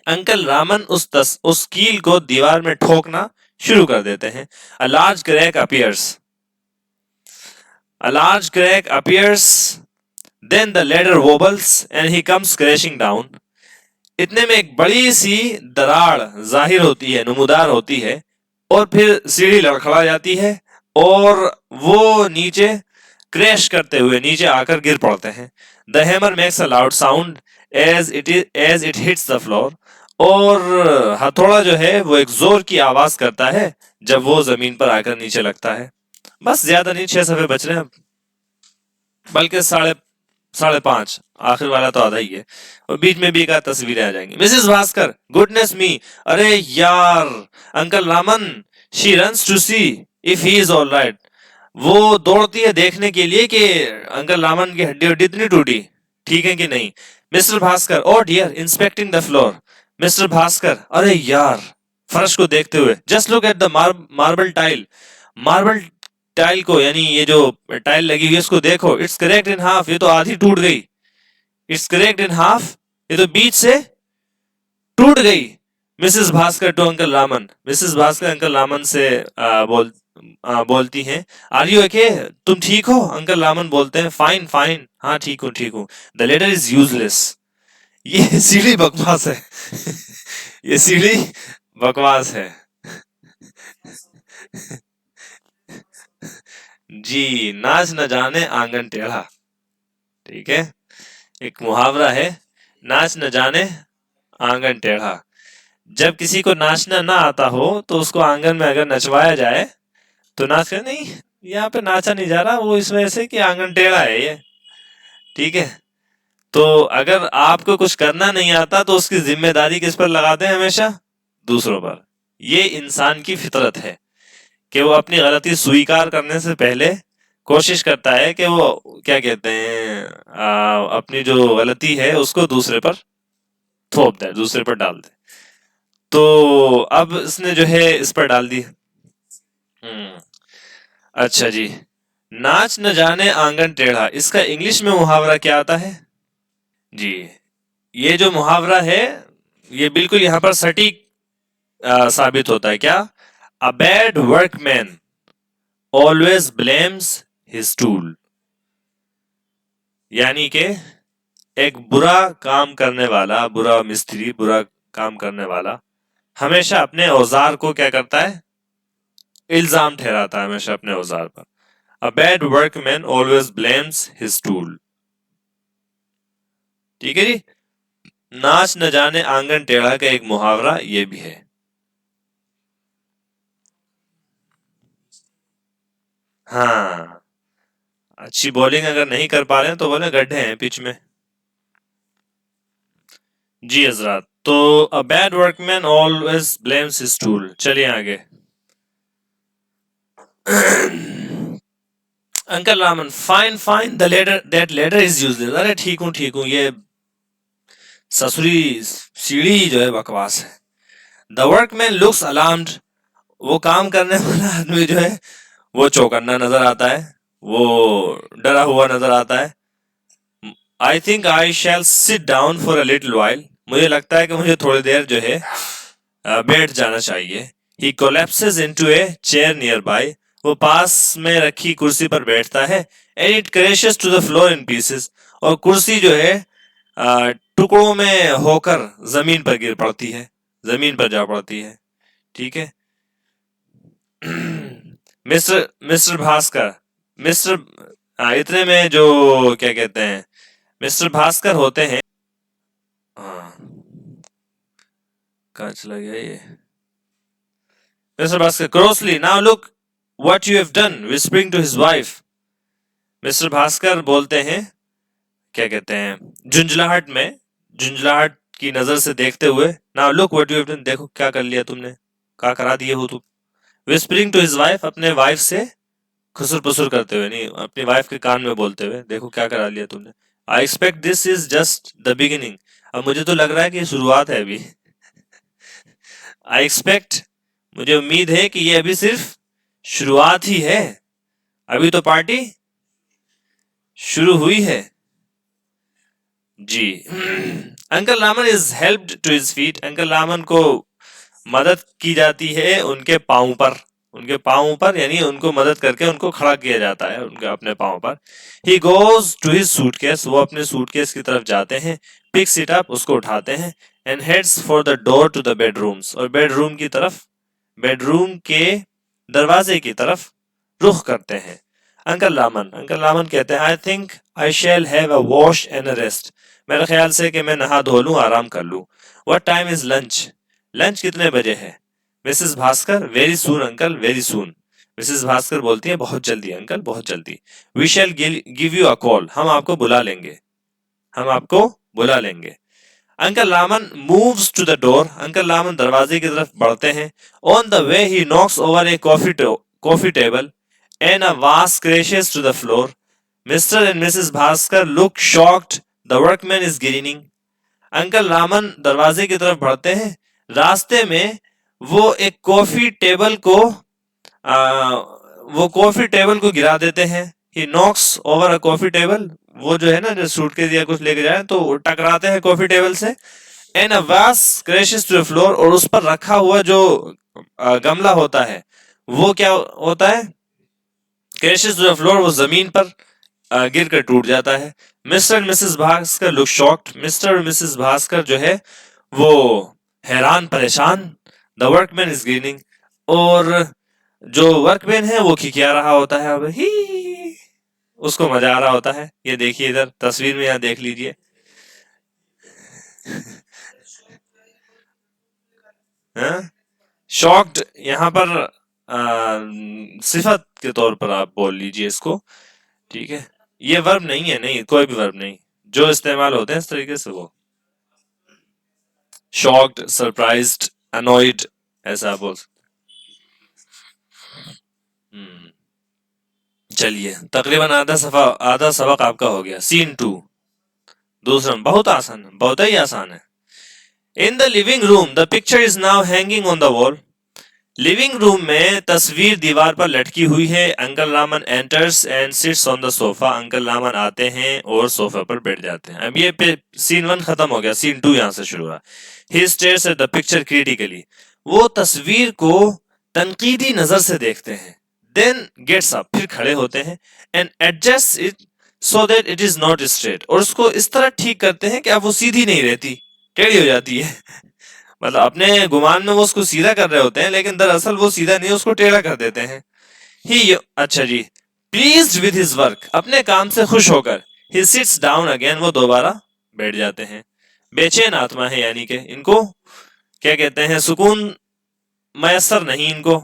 uncle Raman उस कील को दीवार में ठोकना शुरू कर देते हैं। A large crack appears, Then the ladder wobbles and he comes crashing down. इतने में एक बड़ी सी दरार जाहिर होती है, नुमुदार होती है, और फिर सीढ़ी लड़खड़ा जाती है और वो नीचे क्रैश करते हुए नीचे आकर गिर पड़ते हैं. The hammer makes a loud sound as it hits the floor. और हथौड़ा जो है वो एक जोर की आवाज करता है जब वो जमीन पर आकर नीचे लगता है. बस ज्यादा नहीं, 6 सफे बच रहे हैं, बल्कि साढ़े पांच, आखिर वाला तो आधा ही है, और बीच में भी एक आध तस्वीरें आ जाएंगी. मिसेस भास्कर, गुडनेस मी, अरे यार, uncle Raman, she runs to see if he is all right. वो दौड़ती है देखने के लिए कि अंकल रामन की हड्डी हड्डी इतनी टूटी ठीक है कि नहीं. Mr Bhaskar, oh dear, inspecting the floor. Mr Bhaskar, अरे यार, फर्श को देखते हुए, just look at the marble tile. Marble tile को, यानी ये जो टाइल लगी हुई है इसको देखो. इट्स करेक्ट इन हाफ, ये तो आधी टूट गई. इट्स करेक्ट इन हाफ, ये तो बीच से टूट गई. Mrs Bhaskar to uncle Raman. Mrs Bhaskar uncle Raman से बोलती हैं, आर यू ओके, तुम ठीक हो? अंकल रामन बोलते हैं, फाइन फाइन, हाँ ठीक हूँ ठीक हूँ. The ladder is useless. ये सीढ़ी बकवास है. ये सीढ़ी बकवास है. जी, नाच न जाने आंगन टेढ़ा. ठीक है, एक मुहावरा है, नाच न जाने आंगन टेढ़ा. जब किसी को नाचना ना आता हो तो उसको आंगन में अगर नचवाया जाए तो नाच कर, नहीं यहाँ पे नाचा नहीं जा रहा, वो इस वजह से कि आंगन टेढ़ा है ये. ठीक है, तो अगर आपको कुछ करना नहीं आता तो उसकी जिम्मेदारी किस पर लगाते हैं? हमेशा दूसरों पर. ये इंसान की फितरत है कि वो अपनी गलती स्वीकार करने से पहले कोशिश करता है कि वो क्या कहते हैं, अपनी जो गलती है उसको दूसरे पर थोप दे, दूसरे पर डाल दे. तो अब इसने जो है इस पर डाल दी. अच्छा जी, नाच न जाने आंगन टेढ़ा, इसका इंग्लिश में मुहावरा क्या आता है जी? ये जो मुहावरा है ये बिल्कुल यहाँ पर सटीक साबित होता है. क्या? अ bad workman always blames his tool. यानी कि एक बुरा काम करने वाला, बुरा मिस्त्री, बुरा काम करने वाला हमेशा अपने औजार को क्या करता है? इल्जाम ठहराता है हमेशा अपने औजार पर. अ bad workman always blames his tool. ठीक है जी. नाच न जाने आंगन टेढ़ा का एक मुहावरा ये भी है. हाँ, अच्छी बॉलिंग अगर नहीं कर पा रहे हैं तो बोले गड्ढे हैं पिच में. जी हजरात, तो a bad workman always blames his tool. चलिए आगे. Uncle Raman, fine fine, the ladder that ladder is useless. अरे ठीक हूँ, ये ससुरी सीढ़ी जो है बकवास है. The workman looks alarmed. वो काम करने वाला आदमी जो है वो चौकन्ना नजर आता है, वो डरा हुआ नजर आता है. I think I shall sit down for a little while. मुझे लगता है कि मुझे थोड़ी देर जो है बैठ जाना चाहिए. He collapses into a chair nearby. वो पास में रखी कुर्सी पर बैठता है. And it crashes to the floor in pieces. और कुर्सी जो है टुकड़ों में होकर जमीन पर गिर पड़ती है, जमीन पर जा पड़ती है. ठीक है. मिस्टर भास्कर, मिस्टर इतने में जो क्या कहते हैं मिस्टर भास्कर होते हैं. हाँ, कहाँ चला गया ये? Mister Bhaskar, crossly, now look what you have done, whispering to his wife. Mister Bhaskar बोलते हैं, क्या कहते हैं, झुंझलाहट में, झुंझलाहट की नजर से देखते हुए, now look what you have done, देखो क्या कर लिया तुमने, क्या करा दिए हो तुम. विस्परिंग टू हिज वाइफ, अपने वाइफ से खुसर पुसर करते हुए, नहीं अपनी वाइफ के कान में बोलते हुए, देखो क्या करा लिया तुमने. I expect this is just the beginning. अब मुझे तो लग रहा है कि ये शुरुआत है अभी. आई एक्सपेक्ट, मुझे उम्मीद है कि ये अभी सिर्फ शुरुआत ही है, अभी तो पार्टी शुरू हुई है. जी. Uncle Raman is helped to his feet. Uncle Raman को मदद की जाती है उनके पांव पर. उनके पाँव पर, यानी उनको मदद करके उनको खड़ा किया जाता है उनके अपने पाँव पर। He goes to his suitcase, वो अपने सूटकेस की तरफ जाते हैं। पिक्स इट अप, उसको उठाते हैं। And heads for the door to the bedrooms, और बेडरूम की तरफ, बेडरूम के दरवाजे की तरफ रुख करते हैं। अंकल लामन कहते हैं, आई think I shall have a wash and a rest, मेरा ख्याल से कि मैं नहा धो लूं, आराम कर लूं। What time is lunch, lunch कितने बजे है? Mrs Bhaskar, very soon uncle, very soon. Missus Bhaskar बोलती है, बहुत जल्दी अंकल, बहुत जल्दी। We shall give you a call, हम आपको बुला लेंगे, हम आपको बुला लेंगे। Uncle Laman moves to the door, uncle Laman दरवाजे की तरफ बढ़ते हैं। On the way he knocks over a coffee table and a vase crashes to the floor. Mr. and Mrs. Bhaskar look shocked. The workman is grinning. Uncle Raman दरवाजे की तरफ बढ़ते हैं। रास्ते में वो एक कॉफी टेबल को वो कॉफी टेबल को गिरा देते हैं। He knocks over a coffee table, वो जो है ना, जो सूटकेस या कुछ लेके जाए तो टकराते हैं कॉफी टेबल से। एंड अ वास क्रैशेस टू द फ्लोर, और उस पर रखा हुआ जो गमला होता है वो क्या होता है? क्रैशेस टू द फ्लोर, वो जमीन पर गिर कर टूट जाता है। Mister and Mrs Bhaskar look shocked, mister और मिसेस भास्कर जो है वो हैरान परेशान। द वर्कमैन इज ग्रीनिंग, और जो वर्कमैन है वो खिकिया रहा होता है। अब ही उसको मजा आ रहा होता है। ये देखिए इधर तस्वीर में, यहाँ देख लीजिए। शॉक्ड यहाँ पर सिफत के तौर पर आप बोल लीजिए इसको, ठीक है। ये वर्ब नहीं है, नहीं, कोई भी वर्ब नहीं। जो इस्तेमाल होते हैं इस तरीके से, वो शॉक्ड, सरप्राइज्ड, अनॉयड, ऐसा बोल सकते। हम्म, चलिए, तकरीबन आधा सबक आपका हो गया। सीन 2, दूसरा बहुत आसान है, बहुत ही आसान है। इन the living room the picture is now hanging on the wall. Living room में तस्वीर दीवार पर लटकी हुई है। Uncle Raman enters and sits on the sofa, uncle Raman आते हैं और सोफा पर बैठ जाते हैं। अब ये सीन 1 खत्म हो गया, सीन 2 यहाँ से शुरू हुआ। He stares at the picture critically, वो तस्वीर को तनकीदी नजर से देखते हैं। देन गेट्स अप, फिर खड़े होते हैं। And adjust it so that it is not straight, और उसको इस तरह ठीक करते हैं कि अब वो सीधी नहीं रहती, टेढ़ी हो जाती है। मतलब अपने गुमान में वो उसको सीधा कर रहे होते हैं, लेकिन दरअसल वो सीधा नहीं, उसको टेढ़ा कर देते हैं। ही, अच्छा जी। प्लीज्ड विद हिज वर्क, अपने काम से खुश होकर। ही सिट्स डाउन अगेन, वो दोबारा बैठ जाते हैं। बेचैन आत्मा है, यानी कि इनको क्या कहते हैं, सुकून मैसर नहीं इनको,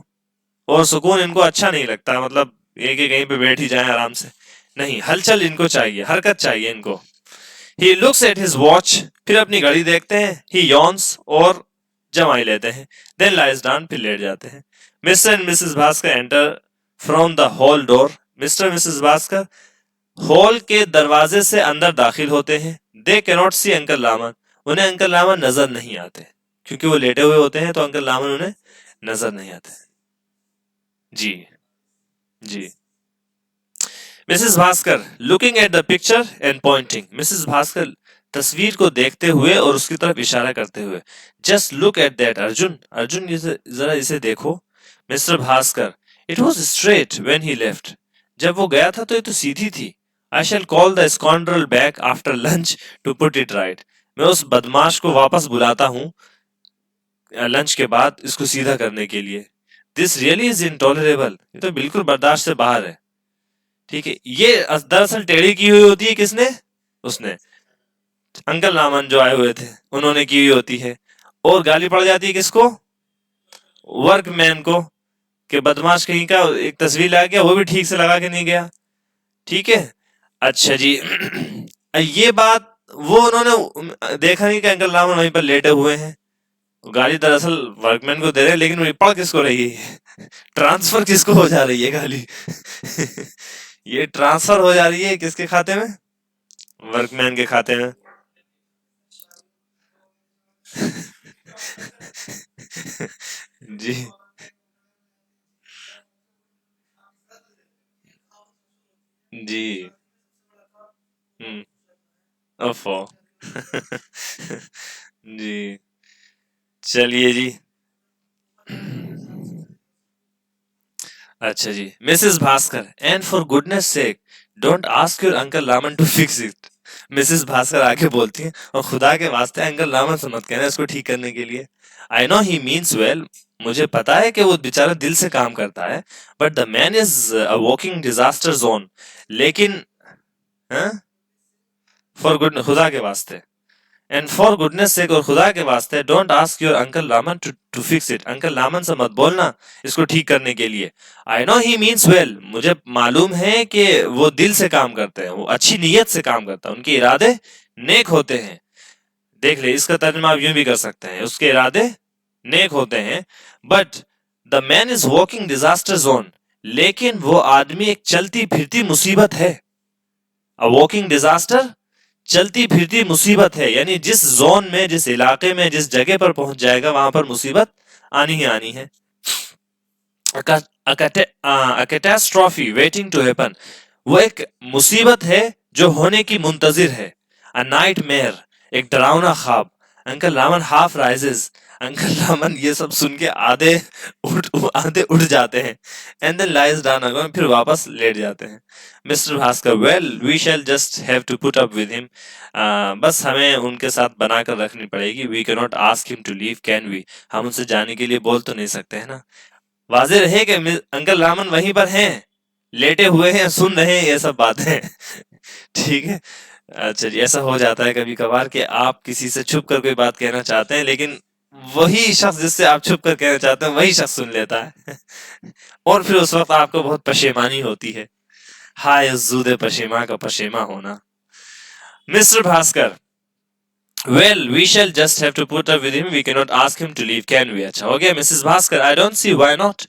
और सुकून इनको अच्छा नहीं लगता। मतलब ये कि कहीं पे बैठ ही जाए आराम से, नहीं, हलचल इनको चाहिए, हरकत चाहिए इनको। He looks at his watch, फिर अपनी घड़ी देखते हैं। ही यॉन्स, और जमाई लेते हैं। देन लाइज डाउन, फिर लेट जाते हैं। Mister and Mrs Bhaskar enter from the hall door, mister Mrs Bhaskar hall के दरवाजे से अंदर दाखिल होते हैं। They cannot see uncle Raman, उन्हें अंकल रामन नजर नहीं आते, क्योंकि वो लेटे हुए होते हैं, तो अंकल रामन उन्हें नजर नहीं आते। जी, जी। Missus Bhaskar looking at the picture and pointing, missus Bhaskar तस्वीर को देखते हुए और उसकी तरफ इशारा करते हुए। Just look at that Arjun, Arjun जरा इसे देखो। Mister Bhaskar, it was straight when he left, जब वो गया था तो ये तो सीधी थी। I shall call the scoundrel back after lunch to put it right, मैं उस बदमाश को वापस बुलाता हूँ लंच के बाद इसको सीधा करने के लिए। दिस रियली इज इनटॉलरेबल, ये तो बिल्कुल बर्दाश्त से बाहर है। ठीक है, ये दरअसल टेढ़ी की हुई होती है, किसने? उसने, अंकल रामन जो आए हुए थे उन्होंने की हुई होती है। और गाली पड़ जाती है किसको? वर्कमैन को, कि बदमाश कहीं का एक तस्वीर ला गया, वो भी ठीक से लगा के नहीं गया। ठीक है, अच्छा जी। ये बात वो उन्होंने देखा नहीं कि अंकल रामन वहीं पर लेटे हुए हैं। गाली दरअसल वर्कमैन को दे रहे हैं, लेकिन वो पड़ किसको रही है? ट्रांसफर किसको हो जा रही है गाली? ये ट्रांसफर हो जा रही है किसके खाते में? वर्कमैन के खाते में। जी। जी। हम्म। ओफो। जी। चलिए जी। अच्छा जी, missus Bhaskar, and for goodness sake don't ask your uncle Raman to fix it. Missus Bhaskar आके बोलती है, और खुदा के वास्ते अंकल रामन से मत कहना इसको ठीक करने के लिए। I know he means well, मुझे पता है कि वो बेचारा दिल से काम करता है, but the man is a walking disaster zone. लेकिन फॉर गुड, खुदा के वास्ते, एंड फॉर गुडनेस सेक, और खुदा के वास्ते, don't ask your uncle Raman to fix it. Uncle Raman से मत बोलना इसको ठीक करने के लिए। I know he means well, मुझे मालूम है कि वो दिल से काम करते हैं, वो अच्छी नीयत से काम करता है, उनके इरादे नेक होते हैं। देख ले, इसका तर्जुमा आप यूं भी कर सकते हैं, उसके इरादे नेक होते हैं। But the man is walking disaster zone, लेकिन वो आदमी एक चलती फिरती मुसीबत है। अ वॉकिंग डिजास्टर, चलती फिरती मुसीबत है, यानी जिस जोन में, जिस इलाके में, जिस जगह पर पहुंच जाएगा वहां पर मुसीबत आनी ही आनी है। कैटास्ट्रॉफी वेटिंग टू हैपन, वो एक मुसीबत है जो होने की मुंतजिर है। अ नाइट मेयर, एक डरावना ख्वाब। Uncle Raman half rises, uncle Raman ये सब सुन के आधे उठ जाते हैं। And then lies down again, फिर वापस लेट जाते हैं। Mr Bhaskar, well we shall just have to put up with him, बस हमें उनके साथ बनाकर रखनी पड़ेगी। We can not ask him to leave, can we, हम उनसे जाने के लिए बोल तो नहीं सकते है ना। वाज़ेह रहे कि अंकल रामन वहीं पर हैं, लेटे हुए हैं, सुन रहे हैं ये सब बातें। ठीक है। अच्छा जी, ऐसा हो जाता है कभी कभार कि आप किसी से छुप कर कोई बात कहना चाहते हैं, लेकिन वही शख्स जिससे आप छुप कर कहना चाहते हैं वही शख्स सुन लेता है। और फिर उस वक्त आपको बहुत पशेमानी होती है। हाय जूदे पशेमा का पशेमा होना। Mr Bhaskar, well we shall just have to put up with him, we can not ask him to leave, can we. अच्छा हो गया। Mrs Bhaskar, I don't see why not.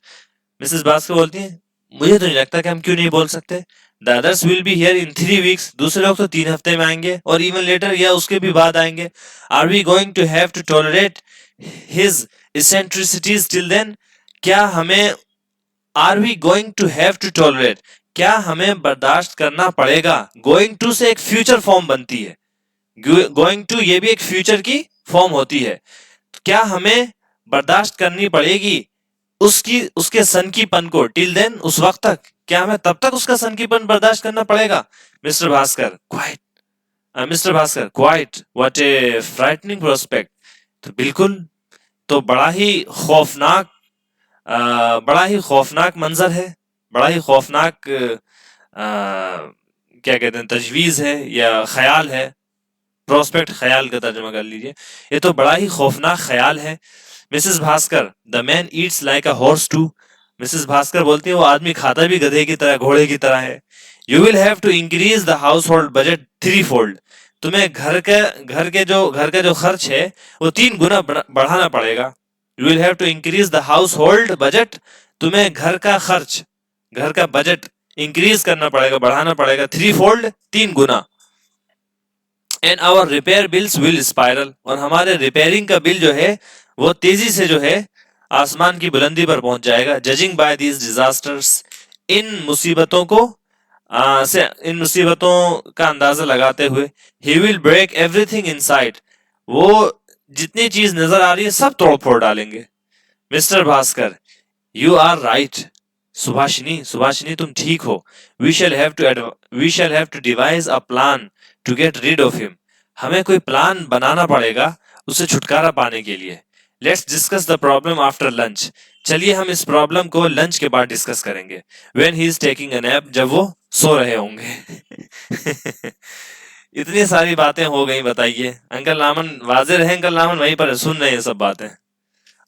Mrs Bhaskar बोलती है, मुझे तो नहीं लगता कि हम क्यों नहीं बोल सकते। The others will be here in 3 weeks, दूसरे लोग तो 3 हफ्ते में आएंगे, और इवन लेटर या उसके भी बाद आएंगे। Are we going to have to tolerate his eccentricities till then, क्या हमें, are we going to have to tolerate, क्या हमें बर्दाश्त करना पड़ेगा। गोइंग टू से एक फ्यूचर फॉर्म बनती है, गोइंग टू ये भी एक फ्यूचर की फॉर्म होती है। तो क्या हमें बर्दाश्त करनी पड़ेगी उसकी, उसके सनकीपन को, टिल देन, उस वक्त तक, क्या हमें तब तक उसका सनकीपन बर्दाश्त करना पड़ेगा। Mister Bhaskar, quite, mister Bhaskar, quite, what A frightening prospect. तो बिल्कुल, तो बड़ा ही खौफनाक मंजर है, बड़ा ही खौफनाक क्या कहते हैं, तजवीज है या ख्याल है। प्रोस्पेक्ट ख्याल का तर्जुमा कर लीजिए, ये तो बड़ा ही खौफनाक ख्याल है। Mrs Bhaskar, the man eats like a horse too. मिसेस भास्कर बोलती है, वो आदमी खाता भी गधे की तरह, घोड़े की तरह है। You will have to increase the household budget 3 fold, तुम्हें घर का जो खर्च है वो 3 गुना बढ़ाना पड़ेगा। You will have to increase the household budget, तुम्हें घर का खर्च, घर का बजट इंक्रीज करना पड़ेगा, बढ़ाना पड़ेगा, 3 फोल्ड, 3 गुना। And our repair bills will spiral, और हमारे रिपेयरिंग का बिल जो है वो तेजी से जो है आसमान की बुलंदी पर पहुंच जाएगा। जजिंग बाय दीज डिजास्टर्स, इन मुसीबतों को इन मुसीबतों का अंदाजा लगाते हुए, he will break everything in sight, वो जितनी चीज नजर आ रही है सब तोड़ फोड़ डालेंगे। Mr Bhaskar, you are right. Subhashini, Subhashini तुम ठीक हो। We shall have to devise a plan to get rid of him, हमें कोई प्लान बनाना पड़ेगा उससे छुटकारा पाने के लिए। Let's discuss the problem after lunch, चलिए हम इस प्रॉब्लम को लंच के बाद डिस्कस करेंगे। When he is taking a nap, जब वो सो रहे होंगे। इतनी सारी बातें हो गई, बताइए। अंकल रामन वाजिर है, अंकल रामन वहीं पर सुन रहे हैं सब बातें,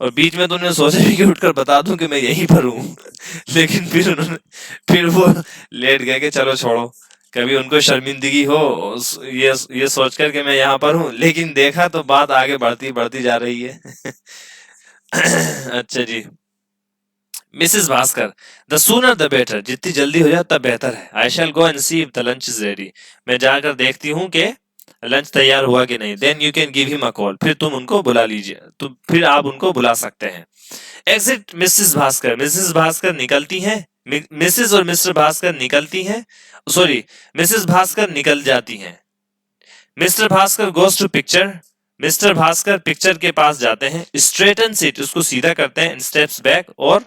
और बीच में तो उन्होंने सोचा भी कि उठकर बता दूं कि मैं यहीं पर हूँ। लेकिन फिर वो लेट गए कि चलो छोड़ो, कभी उनको शर्मिंदगी हो ये सोचकर कि मैं यहाँ पर हूँ, लेकिन देखा तो बात आगे बढ़ती बढ़ती जा रही है। अच्छा जी। Missus Bhaskar, the sooner the better, जितनी जल्दी हो जाए तब बेहतर है। I shall go and see if the lunch is ready, मैं जाकर देखती हूँ कि लंच तैयार हुआ कि नहीं। Then you can give him a call, फिर तुम उनको बुला लीजिए, तो फिर आप उनको बुला सकते हैं। Exit Mrs Bhaskar, Mrs Bhaskar निकलती हैं, मिसेस और मिस्टर भास्कर निकलती हैं, सॉरी मिसेस भास्कर निकल जाती हैं। Mr Bhaskar goes to picture, Mr Bhaskar picture के पास जाते हैं। स्ट्रेटन इट, उसको सीधा करते हैं, स्टेप्स बैक, और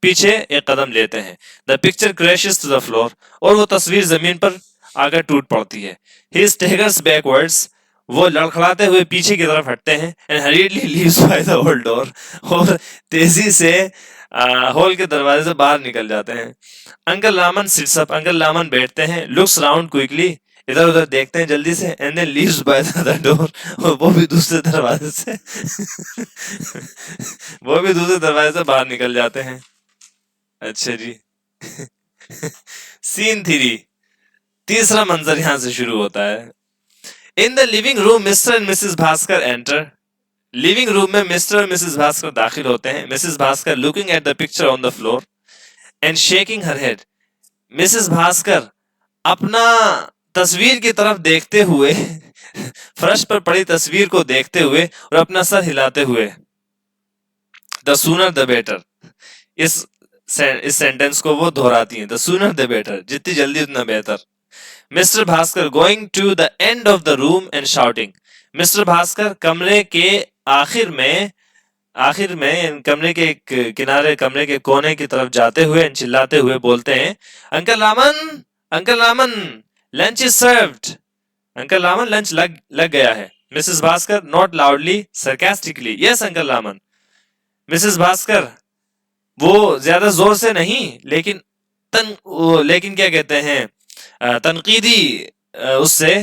पीछे एक कदम लेते हैं। The picture crashes to the floor, और वो तस्वीर जमीन पर आकर टूट पड़ती है। ही स्टेगर्स बैकवर्ड्स, वो लड़खड़ाते हुए पीछे की तरफ हटते हैं। And hurriedly leaves by the hall door, और तेजी से हॉल के दरवाजे से बाहर निकल जाते हैं। Uncle Raman sits up, uncle Raman बैठते हैं। लुक्स राउंड क्विकली, इधर उधर देखते हैं जल्दी से। And then leaves by the door, और वो भी दूसरे दरवाजे से वो भी दूसरे दरवाजे से बाहर निकल जाते हैं। अच्छा जी। सीन 3, तीसरा मंजर यहां से शुरू होता है। इन the living room mister and Mrs Bhaskar enter. Living room में मिस्टर और मिसेस भास्कर दाखिल होते हैं। Missus Bhaskar looking at the picture on the floor and shaking her head. Mrs Bhaskar अपना तस्वीर की तरफ देखते हुए फर्श पर पड़ी तस्वीर को देखते हुए और अपना सर हिलाते हुए। द सूनर द बेटर, इस सेंटेंस को वो दोहराती हैं। द सूनर द बेटर, जितनी जल्दी उतना बेहतर। Mr Bhaskar going to the end of the room and shouting. Mr Bhaskar कमरे के आखिर में कमरे के किनारे, कमरे के कोने की तरफ जाते हुए चिल्लाते हुए बोलते हैं, uncle Raman, uncle Raman, lunch is served. Uncle Raman, lunch लग गया है। Mrs Bhaskar not loudly sarcastically, yes uncle Raman. Mrs Bhaskar वो ज्यादा जोर से नहीं, लेकिन लेकिन क्या कहते हैं, तनकीदी उससे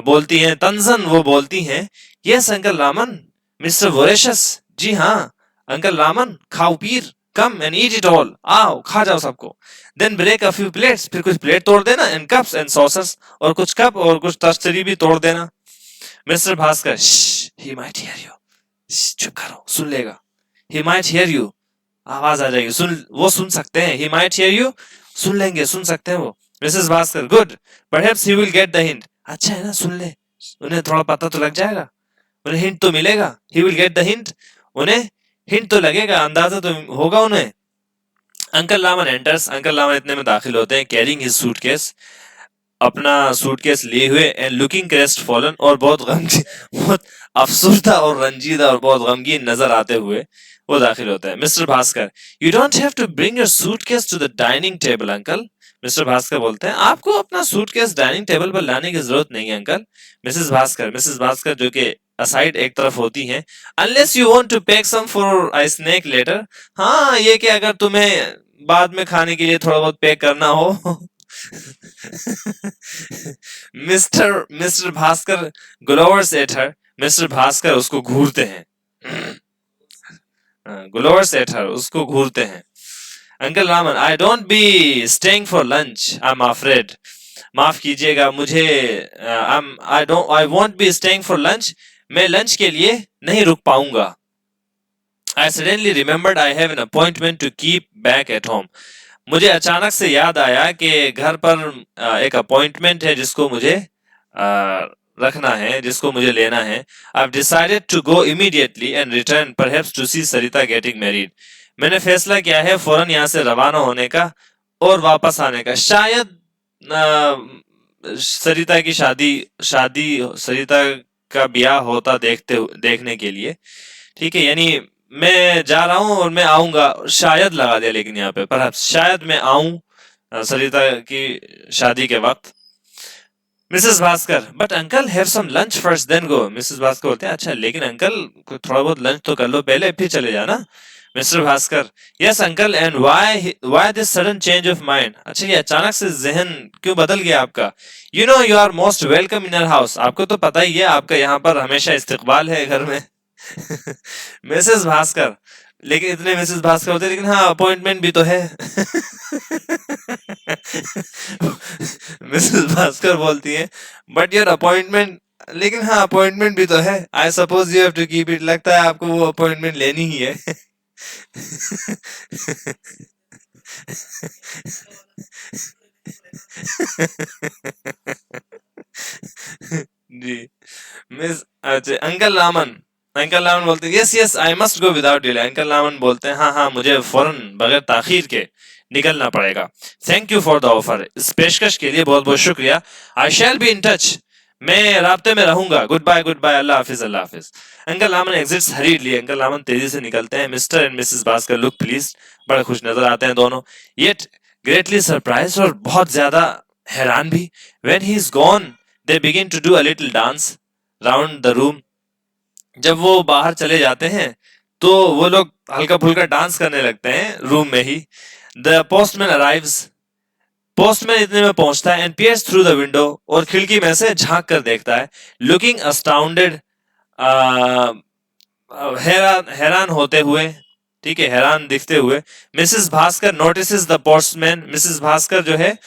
बोलती हैं, तंजन वो बोलती हैं, yes uncle Raman. Mr voracious, जी हाँ अंकल रामन, खाओ पीर, come and eat it all, आओ खा जाओ सबको। Then break a few plates, फिर कुछ प्लेट तोड़ देना। एंड कप्स एंड सॉसर्स, और कुछ कप और कुछ तस्तरी भी तोड़ देना। Mister Bhaskar, he might here you, चुप करो, सुन लेगा। ही माइट हियर यू, आवाज आ जाएगी, वो सुन सकते हैं। ही माइट हियर यू, सुन लेंगे, सुन सकते हैं वो। Mrs Bhaskar, good, perhaps he will get the hint. अच्छा है ना, सुन ले, उन्हें थोड़ा पता तो लग जाएगा, उन्हें हिंट तो मिलेगा। He will get the hint, उन्हें हिंट तो लगेगा, अंदाजा तो होगा उन्हें। Uncle Raman enters, uncle Raman इतने में दाखिल होते हैं। कैरिंग हिज सूटकेस, अपना सूटकेस लिए हुए। एंड लुकिंग क्रेस्ट फॉलन, और बहुत अफसुर्दा और रंजीदा और बहुत गमगीन नजर आते हुए वो दाखिल होता है। Mr Bhaskar, you don't have to bring your suitcase to the dining table uncle. Mr Bhaskar बोलते हैं, आपको अपना सूटकेस डाइनिंग टेबल पर लाने की जरूरत नहीं है अंकल। मिसेस भास्कर जो कि असाइड एक तरफ होती हैं, unless you want to pack some for I snack later. हाँ, ये कि अगर तुम्हें बाद में खाने के लिए थोड़ा बहुत पैक करना हो। Mister Bhaskar glowers at her, mister Bhaskar उसको घूरते हैं। ग्लोवर्स एट हर, उसको घूरते हैं। Uncle Raman, I don't be staying for lunch, I am afraid. माफ कीजिएगा, मुझे I won't be staying for lunch, मैं लंच के लिए नहीं रुक पाऊंगा। I suddenly remembered I have an appointment to keep back at home. मुझे अचानक से याद आया कि घर पर एक अपॉइंटमेंट है जिसको मुझे रखना है, जिसको मुझे लेना है। I've decided to go immediately and return perhaps to see Sarita getting married. मैंने फैसला किया है फौरन यहाँ से रवाना होने का और वापस आने का, शायद सरिता की सरिता का ब्याह होता देखने के लिए। ठीक है, यानी मैं जा रहा हूं और मैं आऊंगा, शायद लगा दिया, लेकिन यहाँ पे पर शायद मैं आऊं सरिता की शादी के वक्त। Mrs Bhaskar, but uncle have some lunch first then go. Mrs Bhaskar बोलते हैं, अच्छा लेकिन अंकल थोड़ा बहुत लंच तो कर लो पहले, फिर चले जाना। Mr Bhaskar, yes uncle, and why this sudden change of mind. अच्छा, ये अचानक से जहन क्यों बदल गया आपका? You know you are most welcome in our house, आपको तो पता ही है आपका यहाँ पर हमेशा इस्तकबाल है घर में। मिसेस भास्कर, लेकिन इतने मिसेस भास्कर होते, लेकिन हाँ अपॉइंटमेंट भी तो है। मिसेस भास्कर बोलती है, बट योर अपॉइंटमेंट, लेकिन हाँ अपॉइंटमेंट भी तो है। I suppose you have to keep it, लगता है आपको वो अपॉइंटमेंट लेनी ही है। जी मिस, अच्छा अंकल रामन बोलते हैं, yes yes I must go without delay. Uncle Raman बोलते हैं, हाँ हाँ मुझे फौरन बगैर ताखीर के निकलना पड़ेगा। Thank you for the offer, इस पेशकश के लिए बहुत बहुत शुक्रिया। आई शैल बी इन टच, मैं राब्ते में रहूंगा, गुड बाय, अल्लाह हाफिज, अल्लाह हाफिज। Uncle Raman exits hurriedly, uncle Raman तेजी से निकलते हैं। Mister and Mrs Bhaskar look pleased, बड़े खुश नजर आते हैं दोनों, येट ग्रेटली सरप्राइज, और बहुत ज्यादा हैरान भी। When he is gone they begin to do a little dance round the room. जब वो बाहर चले जाते हैं तो वो लोग हल्का फुल्का डांस करने लगते हैं रूम में ही। द पोस्टमैन अराइव्स, पोस्टमैन इतने में पहुंचता है, and piers through the window, और खिड़की में से झांक कर देखता है, लुकिंग अस्टाउंडेड, हैरान हैरान होते हुए, ठीक है, हैरान दिखते हुए। Mrs Bhaskar notices the postman, missus Bhaskar जो है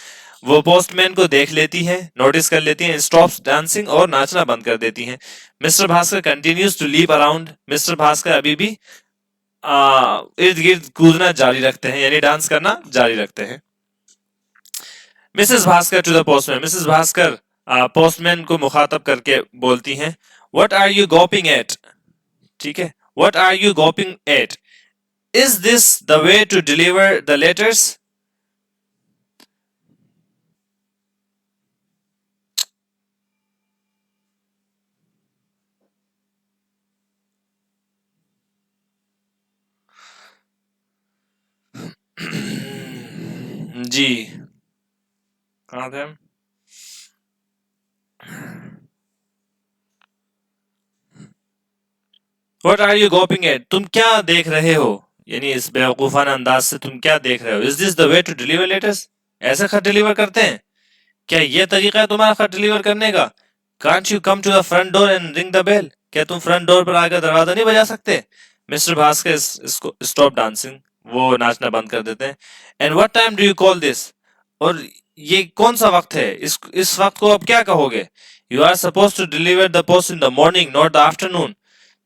वो पोस्टमैन को देख लेती है, नोटिस कर लेती है, स्टॉप्स डांसिंग, और नाचना बंद कर देती है। Mr Bhaskar continues to leap around, Mr Bhaskar अभी भी इर्द गिर्द कूदना जारी रखते हैं, यानी डांस करना जारी रखते हैं। Missus Bhaskar to the postman, missus Bhaskar postman को मुखातब करके बोलती हैं, what are you gawping at, ठीक है, what are you gawping at, is this the way to deliver the letters. जी, कहाँ थे हम? What are you gawping at? तुम क्या देख रहे हो, यानी इस बेवकूफाना अंदाज से तुम क्या देख रहे हो। Is this the way to deliver letters? ऐसे खत डिलीवर करते हैं क्या? ये तरीका है तुम्हारा खत डिलीवर करने का? Can't you come to the front door and ring the bell? क्या तुम फ्रंट डोर पर आकर दरवाजा नहीं बजा सकते? मिस्टर भास्कर इसको स्टॉप डांसिंग, वो नाचना बंद कर देते हैं। And what time do you call this, और ये कौन सा वक्त है, इस वक्त को अब क्या कहोगे? You are suppose to deliver the post in the morning not the afternoon,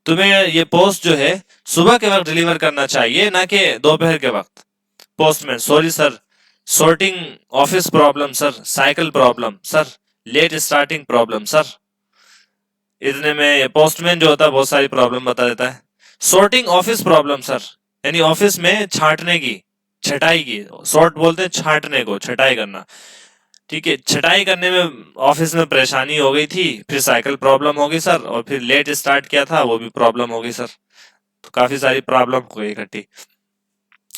तुम्हें ये पोस्ट जो है सुबह के वक्त डिलीवर करना चाहिए, ना कि दोपहर के वक्त। Postman, sorry sir, sorting office problem sir, cycle problem sir, late starting problem sir. इतने में ये पोस्टमैन जो होता है बहुत सारी प्रॉब्लम बता देता है। sorting ऑफिस प्रॉब्लम सर, यानी ऑफिस में छांटने की, छटाई की, सॉर्ट बोलते हैं छांटने को, छटाई करना, ठीक है, छटाई करने में ऑफिस में परेशानी हो गई थी, फिर साइकिल प्रॉब्लम हो गई सर, और फिर लेट स्टार्ट किया था वो भी प्रॉब्लम हो गई सर। तो काफी सारी प्रॉब्लम हो गई इकट्ठी।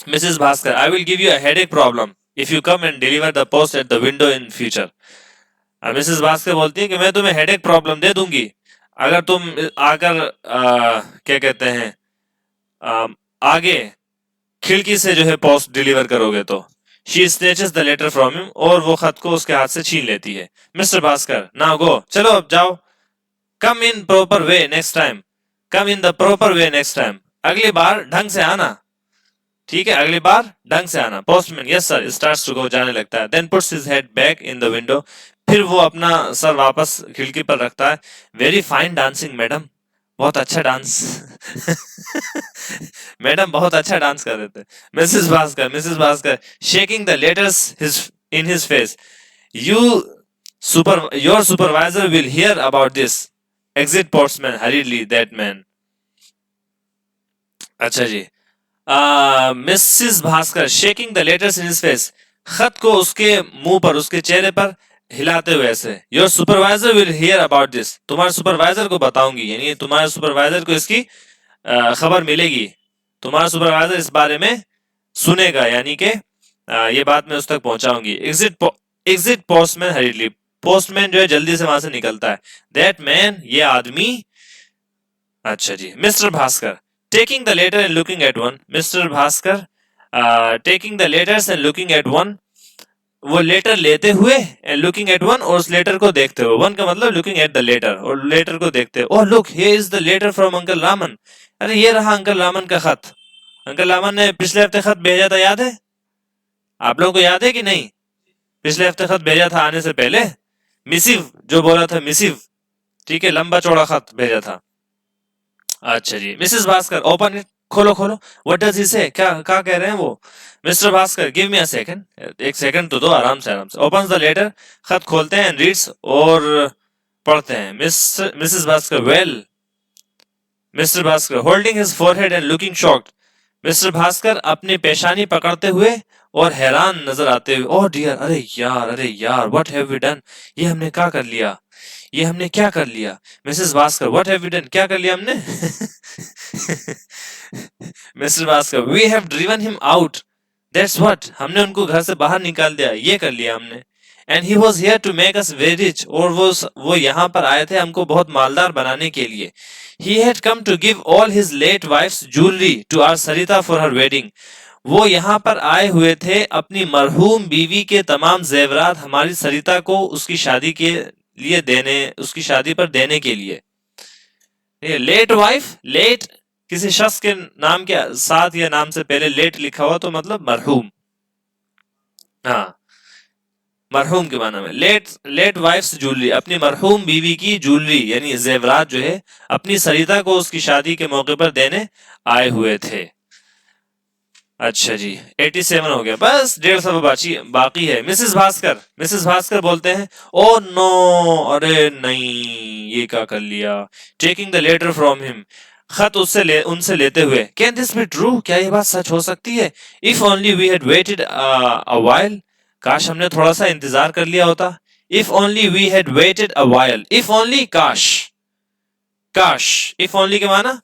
Mrs Bhaskar, I will give you a headache problem if you come and deliver the post at the window in future. Mrs Bhaskar बोलती है कि मैं तुम्हें हेडेक प्रॉब्लम दे दूंगी अगर तुम आकर क्या कहते हैं आगे खिड़की से जो है पोस्ट डिलीवर करोगे तो। She snatches the letter from him, और वो खत को उसके हाथ से छीन लेती है। मिस्टर भास्कर, नाउ गो, चलो अब जाओ। Come in proper way next time, come in the proper way next time, अगली बार ढंग से आना, ठीक है, अगली बार ढंग से आना। Postman, yes sir, starts to go, जाने लगता है। Then puts his head back in the window, फिर वो अपना सर वापस खिड़की पर रखता है। वेरी फाइन डांसिंग मैडम, बहुत अच्छा डांस मैडम बहुत अच्छा डांस कर रहे थे। Missus Bhaskar shaking the letters his in his face, your supervisor will hear about this, exit postman hurriedly that man. अच्छा जी, missus Bhaskar shaking the letters in his face, खत को उसके मुंह पर, उसके चेहरे पर हिलाते हुए ऐसे। Your supervisor will hear about this, तुम्हारे सुपरवाइजर को बताऊंगी, यानी तुम्हारे सुपरवाइजर को इसकी खबर मिलेगी, तुम्हारा सुपरवाइजर इस बारे में सुनेगा, यानी कि ये बात मैं उस तक पहुंचाऊंगी। एग्जिट पोस्टमैन हरीडली, पोस्टमैन जो है जल्दी से वहां से निकलता है। दैट मैन, ये आदमी। अच्छा जी, mister Bhaskar taking the letter and looking at one, mister Bhaskar taking the letters and looking at one, वो लेटर लेते हुए एंड लुकिंग एट वन, और उस लेटर को देखते हुए। वन का मतलब लुकिंग एट द लेटर, और लेटर को देखते हुए। Oh look, here is the letter from uncle Raman, अरे ये रहा अंकल रामन का खत। अंकल रामन ने पिछले हफ्ते खत भेजा था, याद है आप लोगों को? याद है कि नहीं? पिछले हफ्ते खत भेजा था आने से पहले, मिसिव जो बोला था, मिसिव, ठीक है, लंबा चौड़ा खत भेजा था। अच्छा जी, मिसेस भास्कर ओपन इट, खोलो खोलो। व्हाट डज ही से, क्या कह रहे हैं वो? Mister Bhaskar, give me a second, एक सेकंड तो दो, आराम से आराम से। ओपन्स द लेटर, खत खोलते हैं, रीड्स, और पढ़ते हैं। Missus Bhaskar, well, mister Bhaskar holding his forehead and looking shocked, mister Bhaskar अपनी पेशानी पकड़ते हुए और हैरान नजर आते हुए। ओह डियर, अरे यार, व्हाट हैव वी डन, ये हमने क्या कर लिया? ये हमने क्या कर लिया? Mrs Bhaskar, what have we done? क्या कर लिया हमने? Mr Bhaskar, we have driven him out, that's what, हमने उनको घर से बाहर निकाल दिया, ये कर लिया हमने। And he was here to make us very rich, और वो यहाँ पर आए थे हमको बहुत मालदार बनाने के लिए। He had come to give all his late wife's jewellery to our Sarita for her wedding, वो यहाँ पर आए हुए थे अपनी मरहूम बीवी के तमाम जेवरात हमारी सरिता को उसकी शादी के लिए देने, उसकी शादी पर देने के लिए। लेट वाइफ, लेट किसी शख्स के नाम के साथ या नाम से पहले लेट लिखा हुआ तो मतलब मरहूम, हाँ मरहूम के माना में। लेट वाइफ्स ज्वेलरी, अपनी मरहूम बीवी की ज्वेलरी यानी जेवरात जो है अपनी सरिता को उसकी शादी के मौके पर देने आए हुए थे। अच्छा जी, 87 हो गया, बस 150 बाकी है। मिसेस भास्कर बोलते हैं, ओ नो, अरे नहीं, ये क्या कर लिया? Taking the letter from him, खत उनसे लेते हुए, कैन दिस बी ट्रू, क्या ये बात सच हो सकती है? If only we had waited a while, काश हमने थोड़ा सा इंतजार कर लिया होता। If only we had waited a while, if only काश, काश, इफ ओनली के माना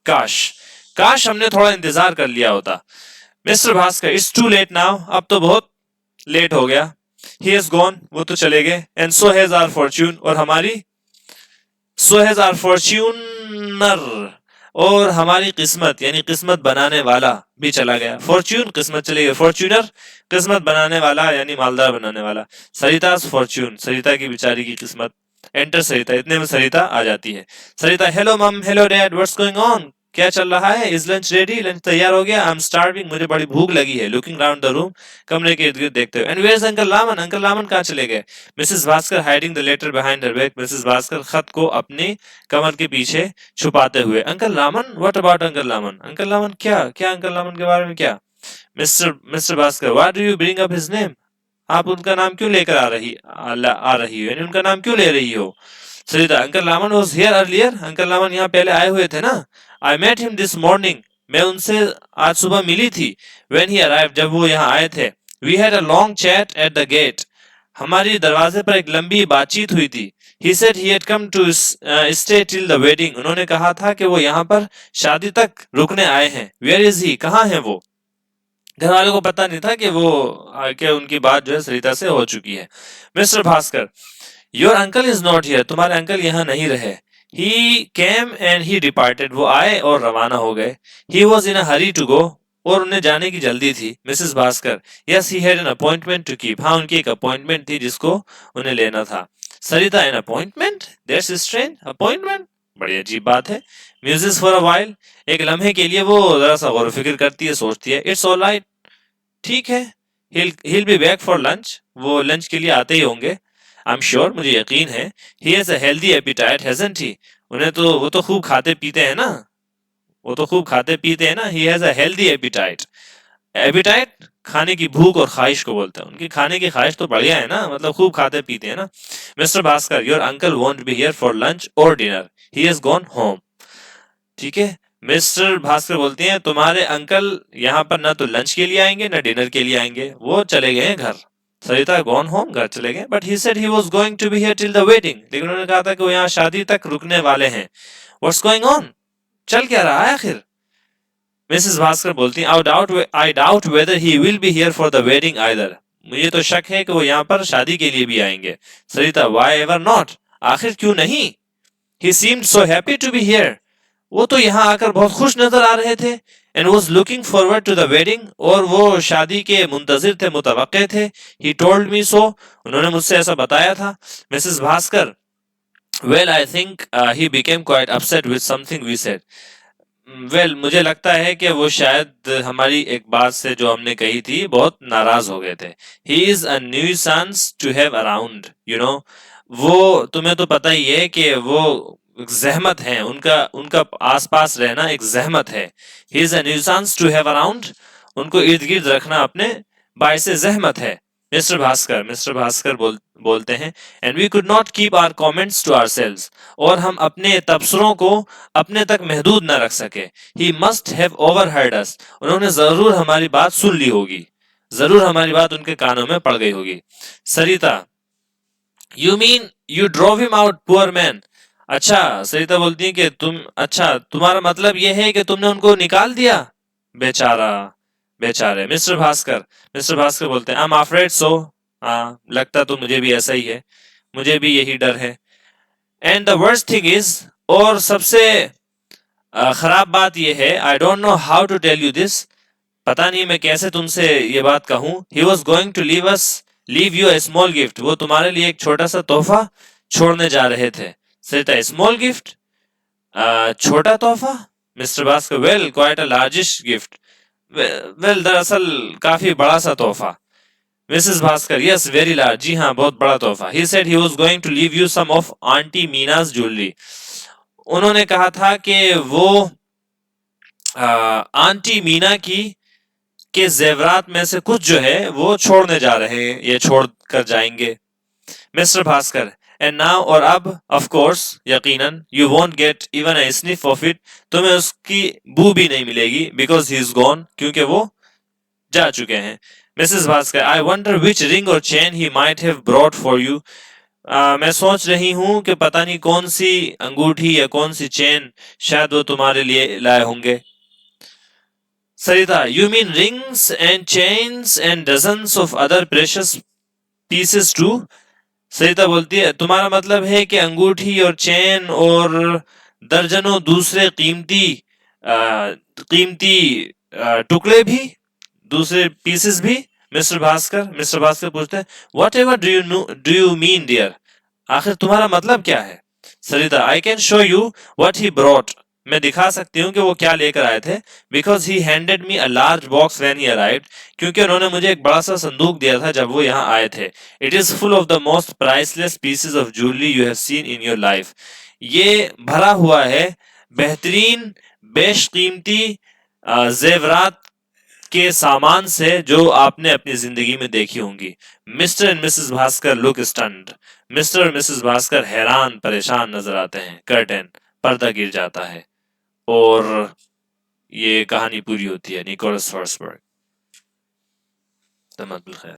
काश, काश हमने थोड़ा इंतजार कर लिया होता। Mr Bhaskar, it's too late now, अब तो बहुत लेट हो गया। ही हैज गॉन, वो तो चले गए। And so has our fortune, और हमारी, सो हैज आवर फॉर्च्यूनर, और हमारी किस्मत यानी किस्मत बनाने वाला भी चला गया। फॉर्च्यून किस्मत चली गई, फॉर्च्यूनर किस्मत बनाने वाला यानी मालदार बनाने वाला। सरिता's फॉर्च्यून, सरिता की बेचारी की किस्मत। एंटर सरिता, इतने में सरिता आ जाती है। सरिता, हेलो मम, hello dad, what's going on, क्या चल रहा है? इज लंच रेडी, लंच तैयार हो गया? आई एम स्टार्विंग, मुझे बड़ी भूख लगी है। लुकिंग राउंड द रूम, कमरे के इर्द गिर्द देखते हुए। And where is uncle Laman, uncle Laman कहाँ चले गए? Missus Bhaskar hiding the letter behind her back, missus Bhaskar खत को अपनी कमर के पीछे छुपाते हुए। Uncle Laman, what about uncle Laman, uncle Laman क्या क्या, अंकल लामन के बारे में क्या? Mister Bhaskar, why do you bring up his name, आप उनका नाम क्यों लेकर आ रही हो, यानी उनका नाम क्यों ले रही हो? Sarita, uncle Laman was here earlier, uncle Laman यहाँ पहले आए हुए थे ना। I met him this morning, मैं उनसे आज सुबह मिली थी। व्हेन ही अराइव्ड, जब वो यहाँ आए थे। We had a long chat at the gate, हमारी दरवाजे पर एक लंबी बातचीत हुई थी। He said he had come to stay till the wedding, उन्होंने कहा था कि वो यहाँ पर शादी तक रुकने आए हैं। वेयर इज ही, कहाँ है वो? घर वालों को पता नहीं था कि वो कि उनकी बात जो है सरिता से हो चुकी है। Mr Bhaskar, your uncle is not here, तुम्हारे अंकल यहाँ नहीं रहे। ही केम एंड ही डिपार्टेड, वो आए और रवाना हो गए। He was in a hurry to go, और उन्हें जाने की जल्दी थी। Missus Bhaskar, yes he had an appointment to keep, हाँ उनकी एक अपॉइंटमेंट थी जिसको उन्हें लेना था। Sarita, an appointment, that's strange, appointment, बड़ी अजीब बात है। म्यूजिक फॉर अ व्हाइल, एक लम्हे के लिए वो जरा सा गौर फिक्र करती है, सोचती है। इट्स ऑलराइट, ठीक है। he'll be back for lunch, वो लंच के लिए आते ही होंगे। I'm sure, मुझे यकीन है। He has a healthy appetite, hasn't he? उन्हें तो, वो तो खूब खाते पीते हैं ना, वो तो खूब खाते पीते हैं ना। He has a healthy appetite, appetite खाने की भूख और ख्वाहिश को बोलते हैं। उनकी खाने की ख्वाहिश तो बढ़िया है ना, मतलब खूब खाते पीते हैं ना। Mister Bhaskar, your uncle won't be here for lunch और dinner, he has gone home, ठीक है। मिस्टर भास्कर बोलते हैं, तुम्हारे अंकल यहाँ पर ना तो लंच के लिए आएंगे ना डिनर के लिए आएंगे, वो चले गए हैं घर। सरिता, गॉन होम, घर चले गए। But he said he was going to be here till the wedding, लेकिन उन्होंने कहा था कि वो यहाँ शादी तक रुकने वाले हैं। व्हाट्स गोइंग ऑन, चल क्या रहा है आखिर? मिसेस भास्कर बोलती हैं, I doubt weather he will be here for the wedding either, मुझे तो शक है कि वो यहाँ पर शादी के लिए भी आएंगे। सरिता, व्हाई एवर नॉट, आखिर क्यों नहीं? He seemed so happy to be here, वो तो यहाँ आकर बहुत खुश नजर आ रहे थे। And was looking forward to the wedding, और वो शादी के मुंतजिर थे, मुतवक्के थे। ही टोल्ड मी सो, उन्होंने मुझसे ऐसा बताया था। Mrs Bhaskar, well I think he became quite upset with something we said, well मुझे लगता है कि वो शायद हमारी एक बात से जो हमने कही थी बहुत नाराज हो गए थे। He is a nuisance to have around, you know, वो तुम्हें तो पता ही है कि वो जहमत है, उनका उनका आसपास रहना एक जहमत है। He is a nuisance to have around, उनको इर्द गिर्द रखना अपने बायसे जहमत है। मिस्टर भास्कर बोलते हैं, and we could not keep our comments to ourselves, और हम अपने तबसरों को अपने तक महदूद न रख सके। ही मस्ट हैव ओवरहर्ड अस, उन्होंने जरूर हमारी बात सुन ली होगी, जरूर हमारी बात उनके कानों में पड़ गई होगी। Sarita, you mean you drove him out poor man. अच्छा, सरिता बोलती है कि तुम्हारा मतलब ये है कि तुमने उनको निकाल दिया। बेचारा, बेचारे। मिस्टर भास्कर बोलते हैं आई एम अफ्रेड सो। हाँ, लगता तो मुझे भी ऐसा ही है, मुझे भी यही डर है। And the worst thing is, और सबसे खराब बात यह है, I don't know how to tell you this, पता नहीं मैं कैसे तुमसे ये बात कहूं। He was going to leave you a small gift. वो तुम्हारे लिए एक छोटा सा तोहफा छोड़ने जा रहे थे। सरिता, स्मॉल गिफ्ट, छोटा तोहफा। Mister Bhaskar, well quite a largish gift. Well, दरअसल काफी बड़ा सा तोहफा। Missus Bhaskar, yes very large, जी हाँ बहुत बड़ा तोहफा। He said he was going to leave you some of aunty Meena's jewellery. उन्होंने कहा था कि वो आंटी मीना की के जेवरात में से कुछ जो है वो छोड़ने जा रहे हैं, ये छोड़ कर जाएंगे। मिस्टर भास्कर, एंड नाउ, और अब ऑफ कोर्स यकीनन, you won't get even a sniff of it, तुम्हें उसकी बू भी नहीं मिलेगी, बिकॉज ही इज गॉन, क्योंकि वो जा चुके हैं। Missus Bhaskar, I wonder which ring और chain he might have brought for you. मैं सोच रही हूं कि पता नहीं कौन सी अंगूठी या कौन सी चेन शायद वो तुम्हारे लिए लाए होंगे। Sarita, you mean rings and chains and dozens of other precious pieces too. Sarita बोलती है, तुम्हारा मतलब है कि अंगूठी और चेन और दर्जनों दूसरे कीमती टुकड़े भी, दूसरे पीसेस भी। मिस्टर भास्कर पूछते हैं, whatever do you mean dear, आखिर तुम्हारा मतलब क्या है। Sarita, I can show you what he brought, मैं दिखा सकती हूँ कि वो क्या लेकर आए थे। Because he handed me a large box when he arrived, क्योंकि उन्होंने मुझे एक बड़ा सा संदूक दिया था जब वो यहाँ आए थे। It is full of the most priceless pieces of jewellery you have seen in your life. ये भरा हुआ है बेहतरीन बेशकीमती जेवरात के सामान से जो आपने अपनी जिंदगी में देखी होंगी। Mister and Mrs Bhaskar look stunned. Mister और मिसेस भास्कर हैरान परेशान नजर आते हैं। कर्टेन, पर्दा गिर जाता है और ये कहानी पूरी होती है। निकोलस फॉर्सबर्ग। तमद्दुल खैर।